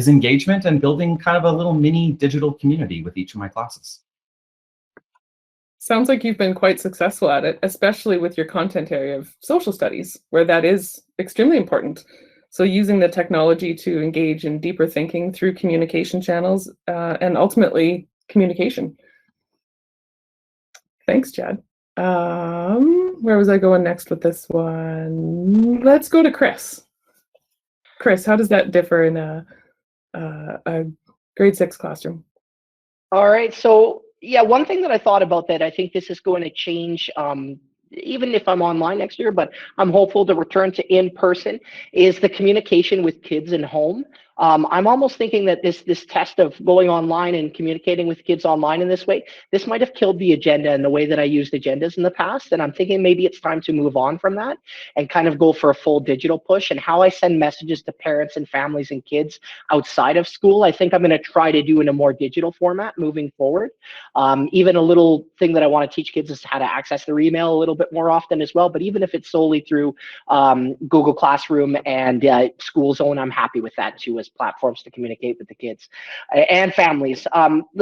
engagement, and building kind of a little mini digital community with each of my classes. Sounds like you've been quite successful at it, especially with your content area of social studies, where that is extremely important. So using the technology to engage in deeper thinking through communication channels, and ultimately communication. Thanks, Chad. Where was I going next with this one? Let's go to Chris. Chris, how does that differ in a grade 6 classroom? All right, so yeah, one thing that I thought about that I think this is going to change even if I'm online next year, but I'm hopeful to return to in-person, is the communication with kids in home. I'm almost thinking that this test of going online and communicating with kids online in this way, this might have killed the agenda and the way that I used agendas in the past. And I'm thinking maybe it's time to move on from that and kind of go for a full digital push. And how I send messages to parents and families and kids outside of school, I think I'm going to try to do in a more digital format moving forward. Even a little thing that I want to teach kids is how to access their email a little bit more often as well. But even if it's solely through Google Classroom and School Zone, I'm happy with that too, as platforms to communicate with the kids and families.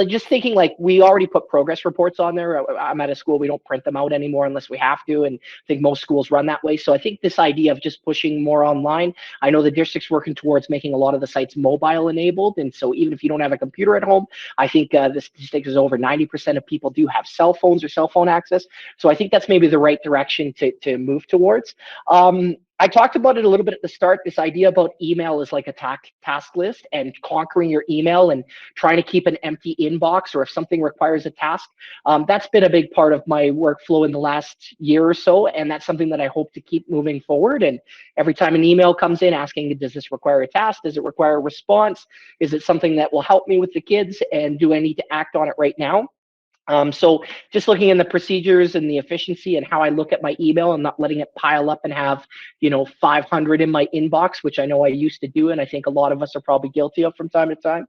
Just thinking, like, we already put progress reports on there. I'm at a school, we don't print them out anymore unless we have to, and I think most schools run that way. So I think this idea of just pushing more online, I know the district's working towards making a lot of the sites mobile enabled, and so even if you don't have a computer at home, I think the statistic is over 90% of people do have cell phones or cell phone access. So I think that's maybe the right direction to move towards. I talked about it a little bit at the start, this idea about email is like a task list and conquering your email and trying to keep an empty inbox, or if something requires a task. That's been a big part of my workflow in the last year or so, and that's something that I hope to keep moving forward. And every time an email comes in asking, does this require a task? Does it require a response? Is it something that will help me with the kids? And do I need to act on it right now? So just looking in the procedures and the efficiency and how I look at my email and not letting it pile up and have, 500 in my inbox, which I know I used to do, and I think a lot of us are probably guilty of from time to time.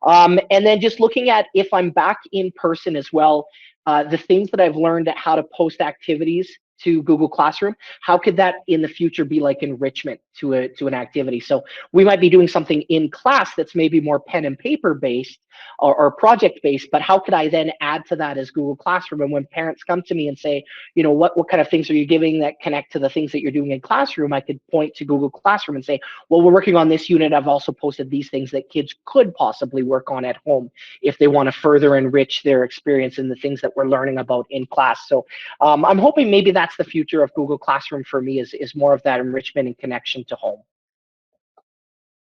And then just looking at, if I'm back in person as well, the things that I've learned at how to post activities to Google Classroom, how could that in the future be like enrichment to an activity? So we might be doing something in class that's maybe more pen and paper based or project based, but how could I then add to that as Google Classroom? And when parents come to me and say, what kind of things are you giving that connect to the things that you're doing in classroom, I could point to Google Classroom and say, well, we're working on this unit. I've also posted these things that kids could possibly work on at home if they want to further enrich their experience in the things that we're learning about in class. So I'm hoping maybe that's the future of Google Classroom for me, is more of that enrichment and connection to home.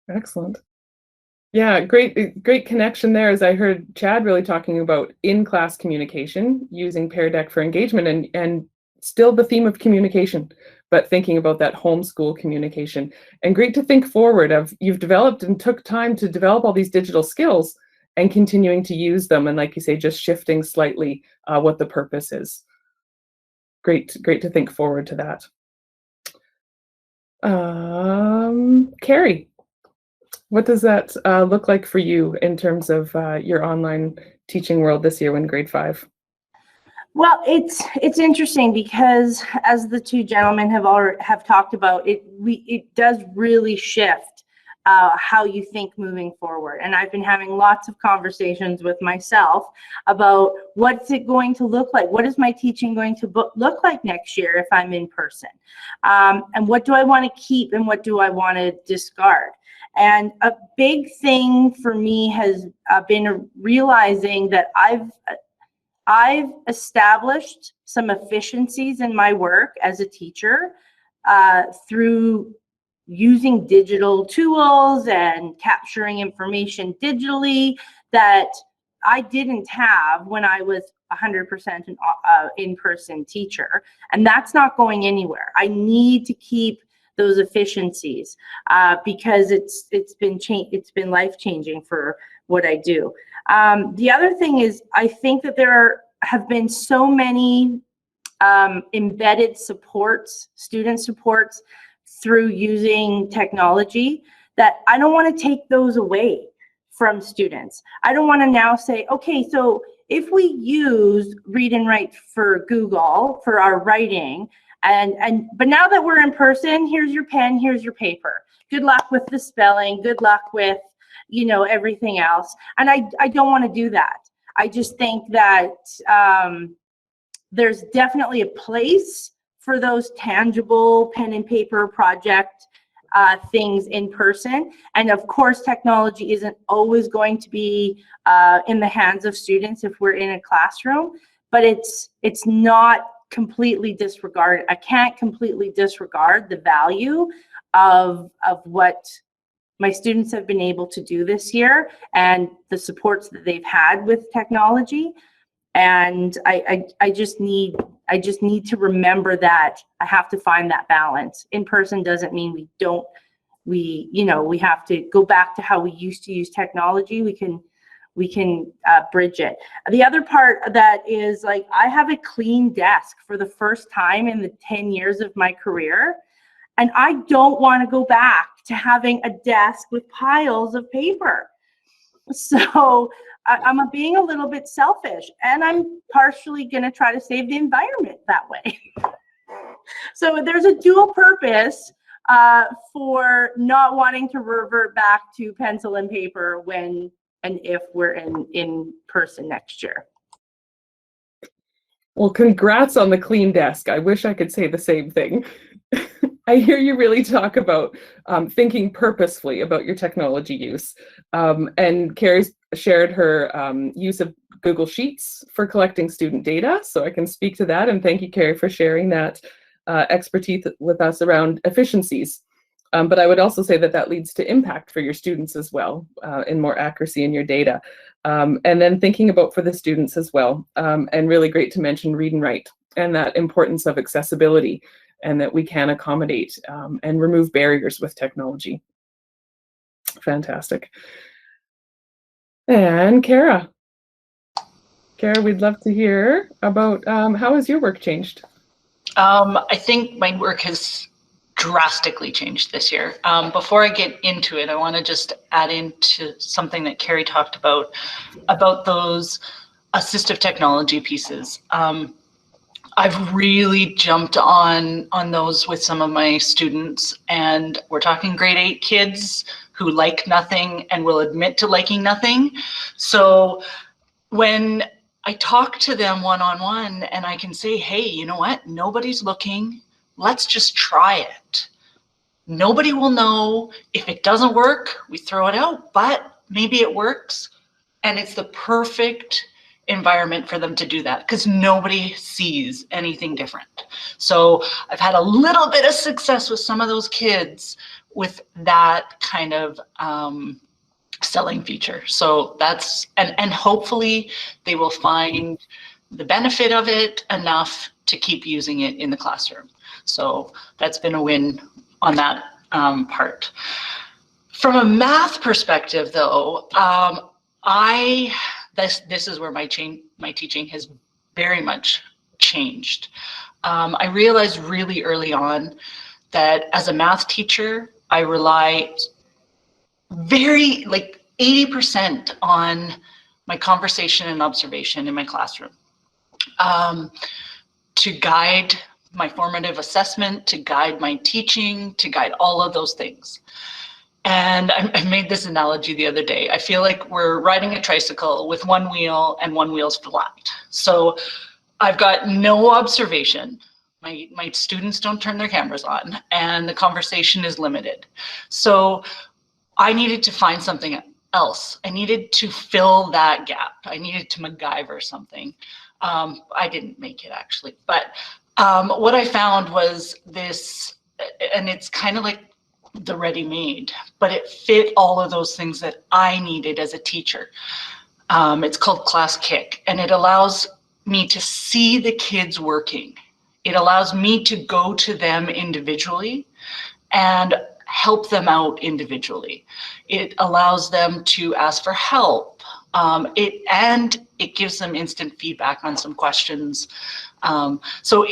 Excellent. Yeah, great connection there, as I heard Chad really talking about in-class communication, using Pear Deck for engagement, and still the theme of communication, but thinking about that homeschool communication. And great to think forward of, you've developed and took time to develop all these digital skills and continuing to use them, and like you say, just shifting slightly what the purpose is. Great to think forward to that. Carrie, what does that look like for you in terms of your online teaching world this year in grade 5? Well, it's interesting because, as the two gentlemen have talked about, it does really shift how you think moving forward. And I've been having lots of conversations with myself about what's it going to look like? What is my teaching going to look like next year if I'm in person? And what do I want to keep and what do I want to discard? And a big thing for me has been realizing that I've established some efficiencies in my work as a teacher through using digital tools and capturing information digitally that I didn't have when I was 100% an in-person teacher. And that's not going anywhere. I need to keep those efficiencies because it's been life-changing for what I do. The other thing is, I think that there have been so many embedded supports, student supports, through using technology, that I don't want to take those away from students. I don't want to now say, okay, so if we use Read and Write for Google for our writing, but now that we're in person, here's your pen, here's your paper. Good luck with the spelling, good luck with, everything else. And I don't want to do that. I just think that there's definitely a place for those tangible pen and paper project things in person. And of course, technology isn't always going to be in the hands of students if we're in a classroom, but it's not completely disregarded. I can't completely disregard the value of what my students have been able to do this year and the supports that they've had with technology. And I just need I just need to remember that I have to find that balance. In person doesn't mean we have to go back to how we used to use technology. We can bridge it. The other part that is, like, I have a clean desk for the first time in the 10 years of my career. And I don't want to go back to having a desk with piles of paper. So I'm being a little bit selfish, and I'm partially going to try to save the environment that way. So there's a dual purpose for not wanting to revert back to pencil and paper when and if we're in person next year. Well, congrats on the clean desk. I wish I could say the same thing. I hear you really talk about thinking purposefully about your technology use. And Carrie's shared her use of Google Sheets for collecting student data. So I can speak to that. And thank you, Carrie, for sharing that expertise with us around efficiencies. But I would also say that that leads to impact for your students as well, in more accuracy in your data. And then thinking about for the students as well. And really great to mention read and write and that importance of accessibility, and that we can accommodate and remove barriers with technology. Fantastic. And Kara, we'd love to hear about how has your work changed? I think my work has drastically changed this year. Before I get into it, I want to just add into something that Carrie talked about those assistive technology pieces. I've really jumped on those with some of my students, and we're talking grade 8 kids who like nothing and will admit to liking nothing. So when I talk to them one-on-one and I can say, hey, you know what? Nobody's looking. Let's just try it. Nobody will know. If it doesn't work, we throw it out, but maybe it works. And it's the perfect environment for them to do that because nobody sees anything different. So I've had a little bit of success with some of those kids with that kind of selling feature. So that's, and hopefully they will find the benefit of it enough to keep using it in the classroom. So that's been a win on that part. From a math perspective though, this is where my teaching has very much changed. I realized really early on that as a math teacher, I rely very, like 80% on my conversation and observation in my classroom to guide my formative assessment, to guide my teaching, to guide all of those things. And I made this analogy the other day. I feel like we're riding a tricycle with one wheel and one wheel's flat. So I've got no observation. My students don't turn their cameras on and the conversation is limited. So I needed to find something else. I needed to fill that gap. I needed to MacGyver something. I didn't make it actually, but what I found was this, and it's kind of like the ready-made, but it fit all of those things that I needed as a teacher. It's called Class Kick, and it allows me to see the kids working. It allows me to go to them individually and help them out individually. It allows them to ask for help. It gives them instant feedback on some questions. So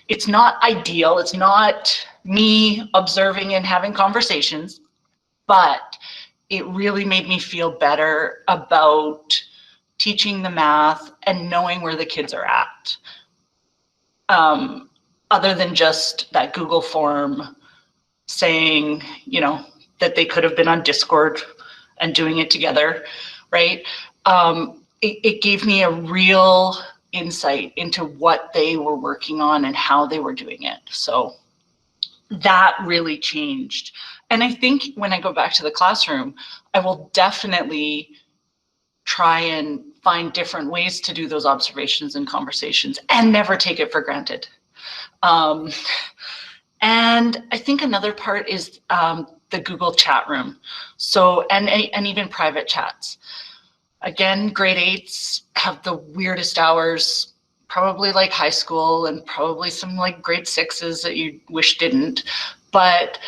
it's not ideal. It's not me observing and having conversations, but it really made me feel better about teaching the math and knowing where the kids are at. Other than just that Google form saying, you know, that they could have been on Discord and doing it together, right? It gave me a real insight into what they were working on and how they were doing it. So that really changed. And I think when I go back to the classroom, I will definitely try and find different ways to do those observations and conversations and never take it for granted. And I think another part is the Google chat room. So, and even private chats. Again, grade 8s have the weirdest hours probably like high school and probably some like grade 6s that you wish didn't, but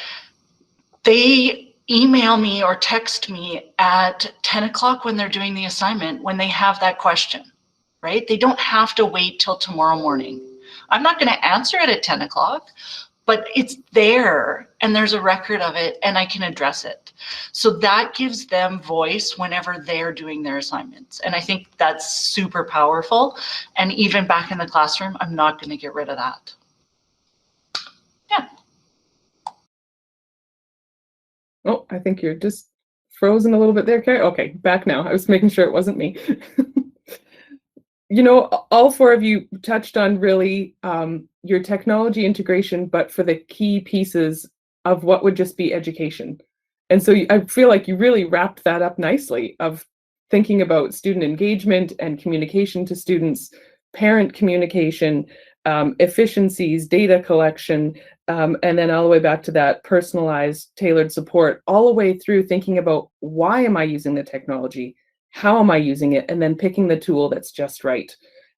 they email me or text me at 10 o'clock when they're doing the assignment when they have that question, right? They don't have to wait till tomorrow morning. I'm not going to answer it at 10 o'clock, but it's there and there's a record of it and I can address it. So that gives them voice whenever they're doing their assignments. And I think that's super powerful. And even back in the classroom, I'm not going to get rid of that. Yeah. Oh, I think you're just frozen a little bit there, Carrie. Okay, back now. I was making sure it wasn't me. You know, all four of you touched on really your technology integration, but for the key pieces of what would just be education. And so I feel like you really wrapped that up nicely of thinking about student engagement and communication to students, parent communication, efficiencies, data collection, and then all the way back to that personalized, tailored support, all the way through thinking about why am I using the technology? How am I using it? And then picking the tool that's just right.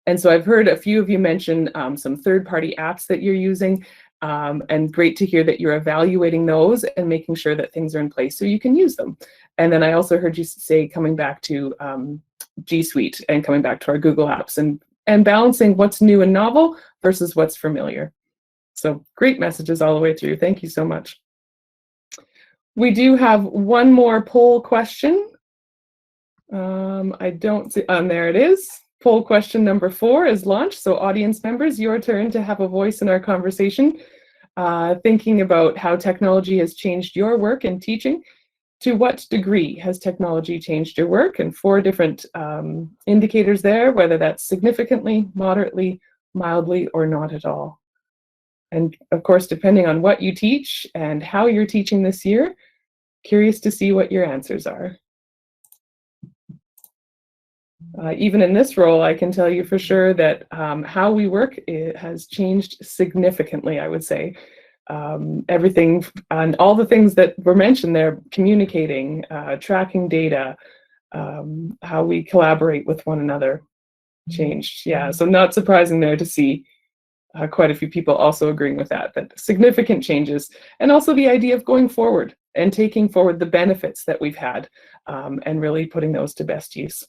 And so I've heard a few of you mention some third-party apps that you're using, and great to hear that you're evaluating those and making sure that things are in place so you can use them. And then I also heard you say coming back to G Suite and coming back to our Google Apps and balancing what's new and novel versus what's familiar. So great messages all the way through. Thank you so much. We do have one more poll question. I don't see, there it is. Poll question number 4 is launched. So audience members, your turn to have a voice in our conversation, thinking about how technology has changed your work in teaching. To what degree has technology changed your work? And 4 different indicators there, whether that's significantly, moderately, mildly, or not at all. And of course, depending on what you teach and how you're teaching this year, curious to see what your answers are. Even in this role, I can tell you for sure that how we work, it has changed significantly, I would say. Everything and all the things that were mentioned there, communicating, tracking data, how we collaborate with one another changed. Yeah, so not surprising there to see quite a few people also agreeing with that significant changes, and also the idea of going forward and taking forward the benefits that we've had and really putting those to best use.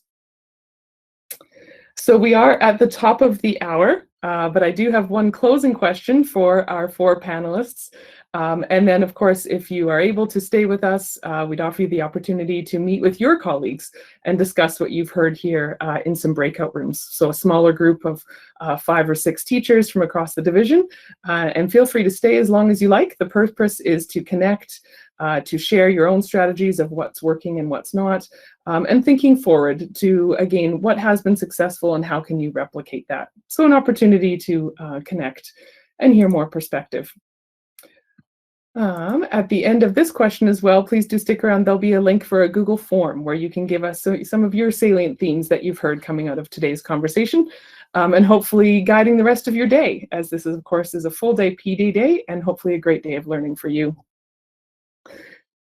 So we are at the top of the hour, but I do have one closing question for our 4 panelists. And then, of course, if you are able to stay with us, we'd offer you the opportunity to meet with your colleagues and discuss what you've heard here in some breakout rooms. So a smaller group of 5 or 6 teachers from across the division. And feel free to stay as long as you like. The purpose is to connect, to share your own strategies of what's working and what's not, and thinking forward to, again, what has been successful and how can you replicate that. So an opportunity to connect and hear more perspective. At the end of this question as well, please do stick around. There'll be a link for a Google form where you can give us some of your salient themes that you've heard coming out of today's conversation, and hopefully guiding the rest of your day, as this is, of course, is a full day PD day and hopefully a great day of learning for you.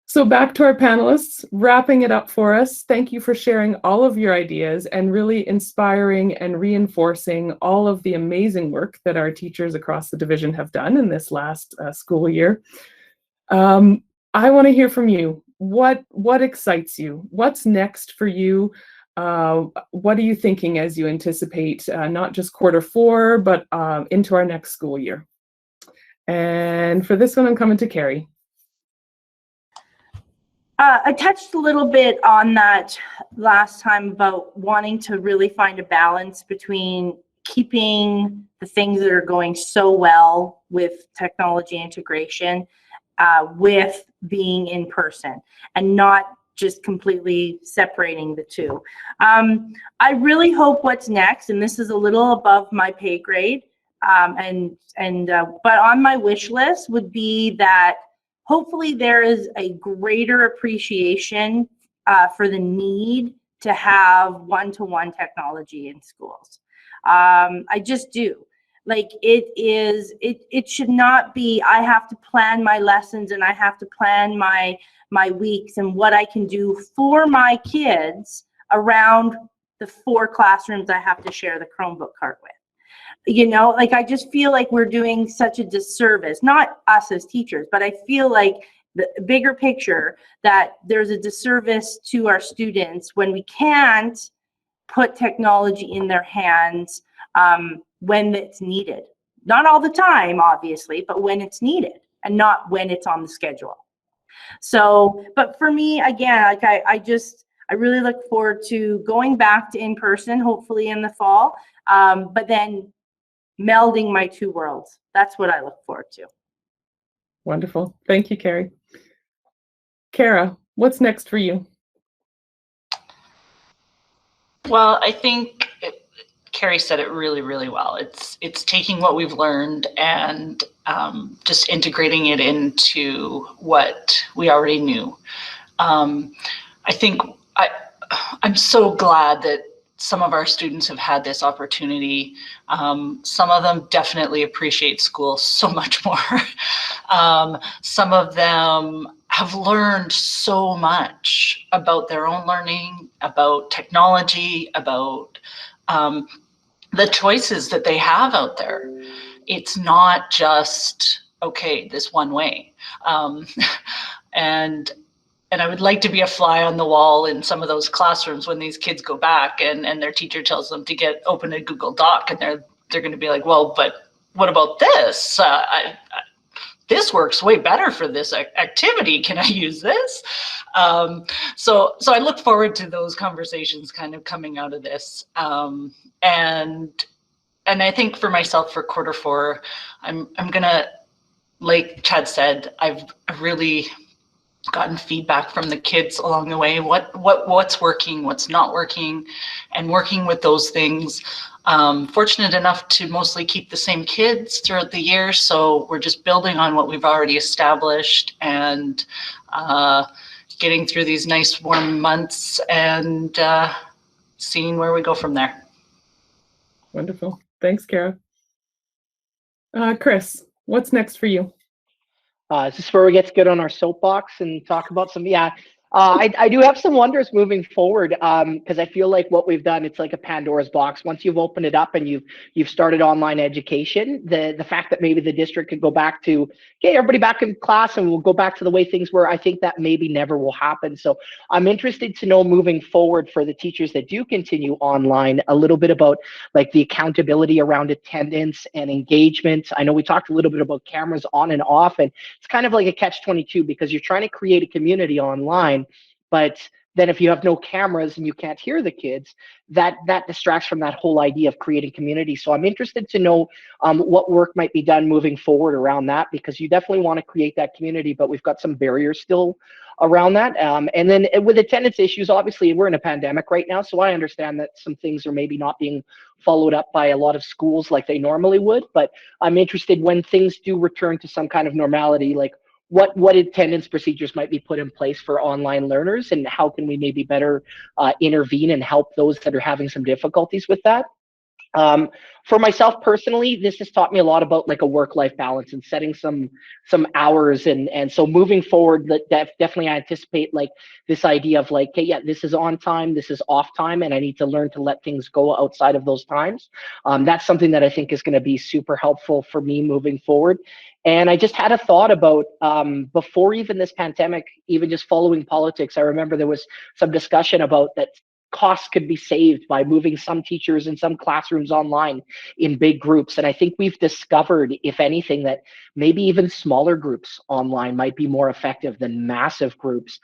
So back to our panelists, wrapping it up for us. Thank you for sharing all of your ideas and really inspiring and reinforcing all of the amazing work that our teachers across the division have done in this last school year. I want to hear from you. What excites you? What's next for you? What are you thinking as you anticipate not just Q4, but into our next school year? And for this one, I'm coming to Carrie. I touched a little bit on that last time about wanting to really find a balance between keeping the things that are going so well with technology integration with being in person and not just completely separating the two. I really hope what's next, and this is a little above my pay grade, but on my wish list would be that hopefully there is a greater appreciation for the need to have one-to-one technology in schools. I just do. Like it should not be, I have to plan my lessons and I have to plan my weeks and what I can do for my kids around the 4 classrooms I have to share the Chromebook cart with. You know, like, I just feel like we're doing such a disservice, not us as teachers, but I feel like the bigger picture, that there's a disservice to our students when we can't put technology in their hands when it's needed. Not all the time, obviously, but when it's needed, and not when it's on the schedule. So, but for me, again, like, I really look forward to going back to in person, hopefully in the fall, but then melding my two worlds. That's what I look forward to. Wonderful. Thank you, Carrie. Kara, what's next for you? Well, I think Carrie said it really, really well. It's taking what we've learned and just integrating it into what we already knew. I think I'm so glad that some of our students have had this opportunity. Some of them definitely appreciate school so much more. Some of them have learned so much about their own learning, about technology, about the choices that they have out there. It's not just, okay, this one way. And I would like to be a fly on the wall in some of those classrooms when these kids go back and their teacher tells them to open a Google Doc, and they're going to be like, well, but what about this? This works way better for this activity. Can I use this? So I look forward to those conversations kind of coming out of this. And I think for myself, for Q4, I'm gonna, like Chad said, I've really gotten feedback from the kids along the way, what's working, what's not working, and working with those things. Fortunate enough to mostly keep the same kids throughout the year, so we're just building on what we've already established and getting through these nice warm months and seeing where we go from there. Wonderful. Thanks, Kara. Chris, what's next for you? Is this where we get to get on our soapbox and talk about some? Yeah, I do have some wonders moving forward, because I feel like what we've done, it's like a Pandora's box. Once you've opened it up and you've started online education, the fact that maybe the district could go back to, okay, everybody back in class and we'll go back to the way things were, I think that maybe never will happen. So I'm interested to know moving forward for the teachers that do continue online, a little bit about like the accountability around attendance and engagement. I know we talked a little bit about cameras on and off, and it's kind of like a catch-22 because you're trying to create a community online, but then if you have no cameras and you can't hear the kids, that distracts from that whole idea of creating community. So I'm interested to know what work might be done moving forward around that, because you definitely want to create that community, but we've got some barriers still around that. And then with attendance issues, obviously we're in a pandemic right now, so I understand that some things are maybe not being followed up by a lot of schools like they normally would, but I'm interested when things do return to some kind of normality, like what attendance procedures might be put in place for online learners, and how can we maybe better intervene and help those that are having some difficulties with that. For myself personally, this has taught me a lot about like a work-life balance and setting some hours, and so moving forward, definitely I anticipate like this idea of like, okay, yeah, this is on time, this is off time, and I need to learn to let things go outside of those times. That's something that I think is going to be super helpful for me moving forward. And I just had a thought about before even this pandemic, even just following politics, I remember there was some discussion about that costs could be saved by moving some teachers and some classrooms online in big groups. And I think we've discovered, if anything, that maybe even smaller groups online might be more effective than massive groups,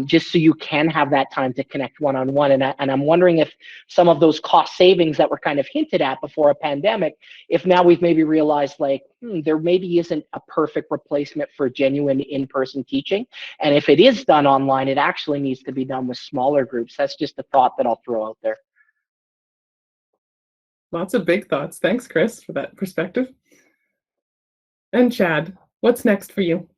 just so you can have that time to connect one-on-one. And I'm wondering if some of those cost savings that were kind of hinted at before a pandemic, if now we've maybe realized like, there maybe isn't a perfect replacement for genuine in-person teaching. And if it is done online, it actually needs to be done with smaller groups. That's just a thought that I'll throw out there. Lots of big thoughts. Thanks, Chris, for that perspective. And Chad, what's next for you?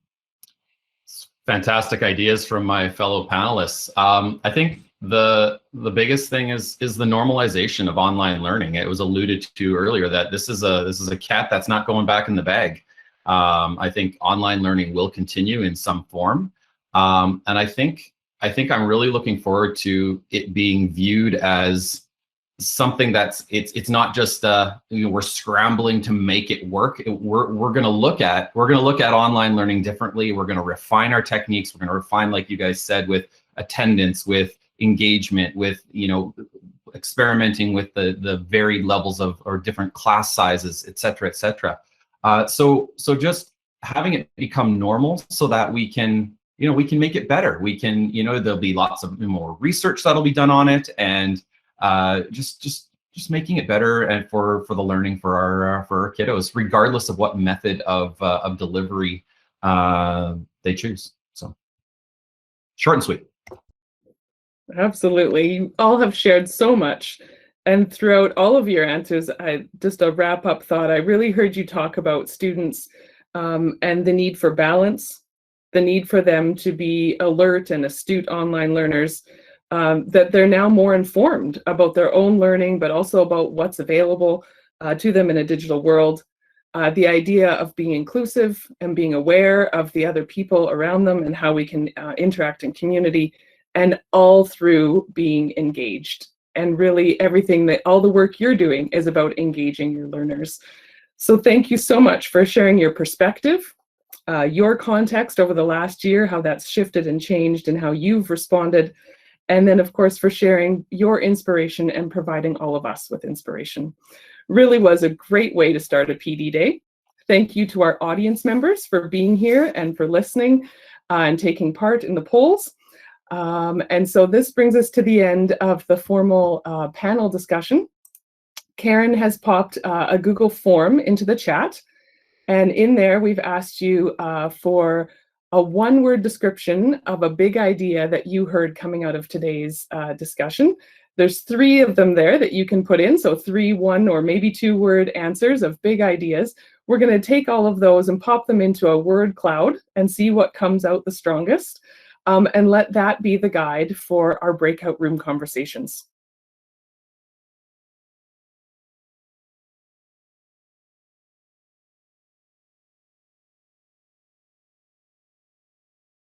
Fantastic ideas from my fellow panelists. I think the biggest thing is the normalization of online learning. It was alluded to earlier that this is a cat that's not going back in the bag. I think online learning will continue in some form, and I think I'm really looking forward to it being viewed as something that's it's not just we're scrambling to make it work. We're going to look at online learning differently. We're going to refine our techniques. We're going to refine, like you guys said, with attendance, with engagement, with experimenting with the varied levels of or different class sizes, et cetera, et cetera. So just having it become normal so that we can make it better. We can, there'll be lots of more research that'll be done on it, and just making it better and for the learning for our kiddos, regardless of what method of delivery they choose. So short and sweet. Absolutely. You all have shared so much. And throughout all of your answers, just a wrap-up thought, I really heard you talk about students and the need for balance, the need for them to be alert and astute online learners, that they're now more informed about their own learning, but also about what's available to them in a digital world. The idea of being inclusive and being aware of the other people around them and how we can interact in community, and all through being engaged. And really all the work you're doing is about engaging your learners. So thank you so much for sharing your perspective, your context over the last year, how that's shifted and changed and how you've responded. And then, of course, for sharing your inspiration and providing all of us with inspiration. Really was a great way to start a PD Day. Thank you to our audience members for being here and for listening and taking part in the polls. And so this brings us to the end of the formal panel discussion. Karen has popped a Google form into the chat. And in there, we've asked you for a one-word description of a big idea that you heard coming out of today's discussion. There's 3 of them there that you can put in, so 3 one or maybe 2-word answers of big ideas. We're going to take all of those and pop them into a word cloud and see what comes out the strongest, and let that be the guide for our breakout room conversations.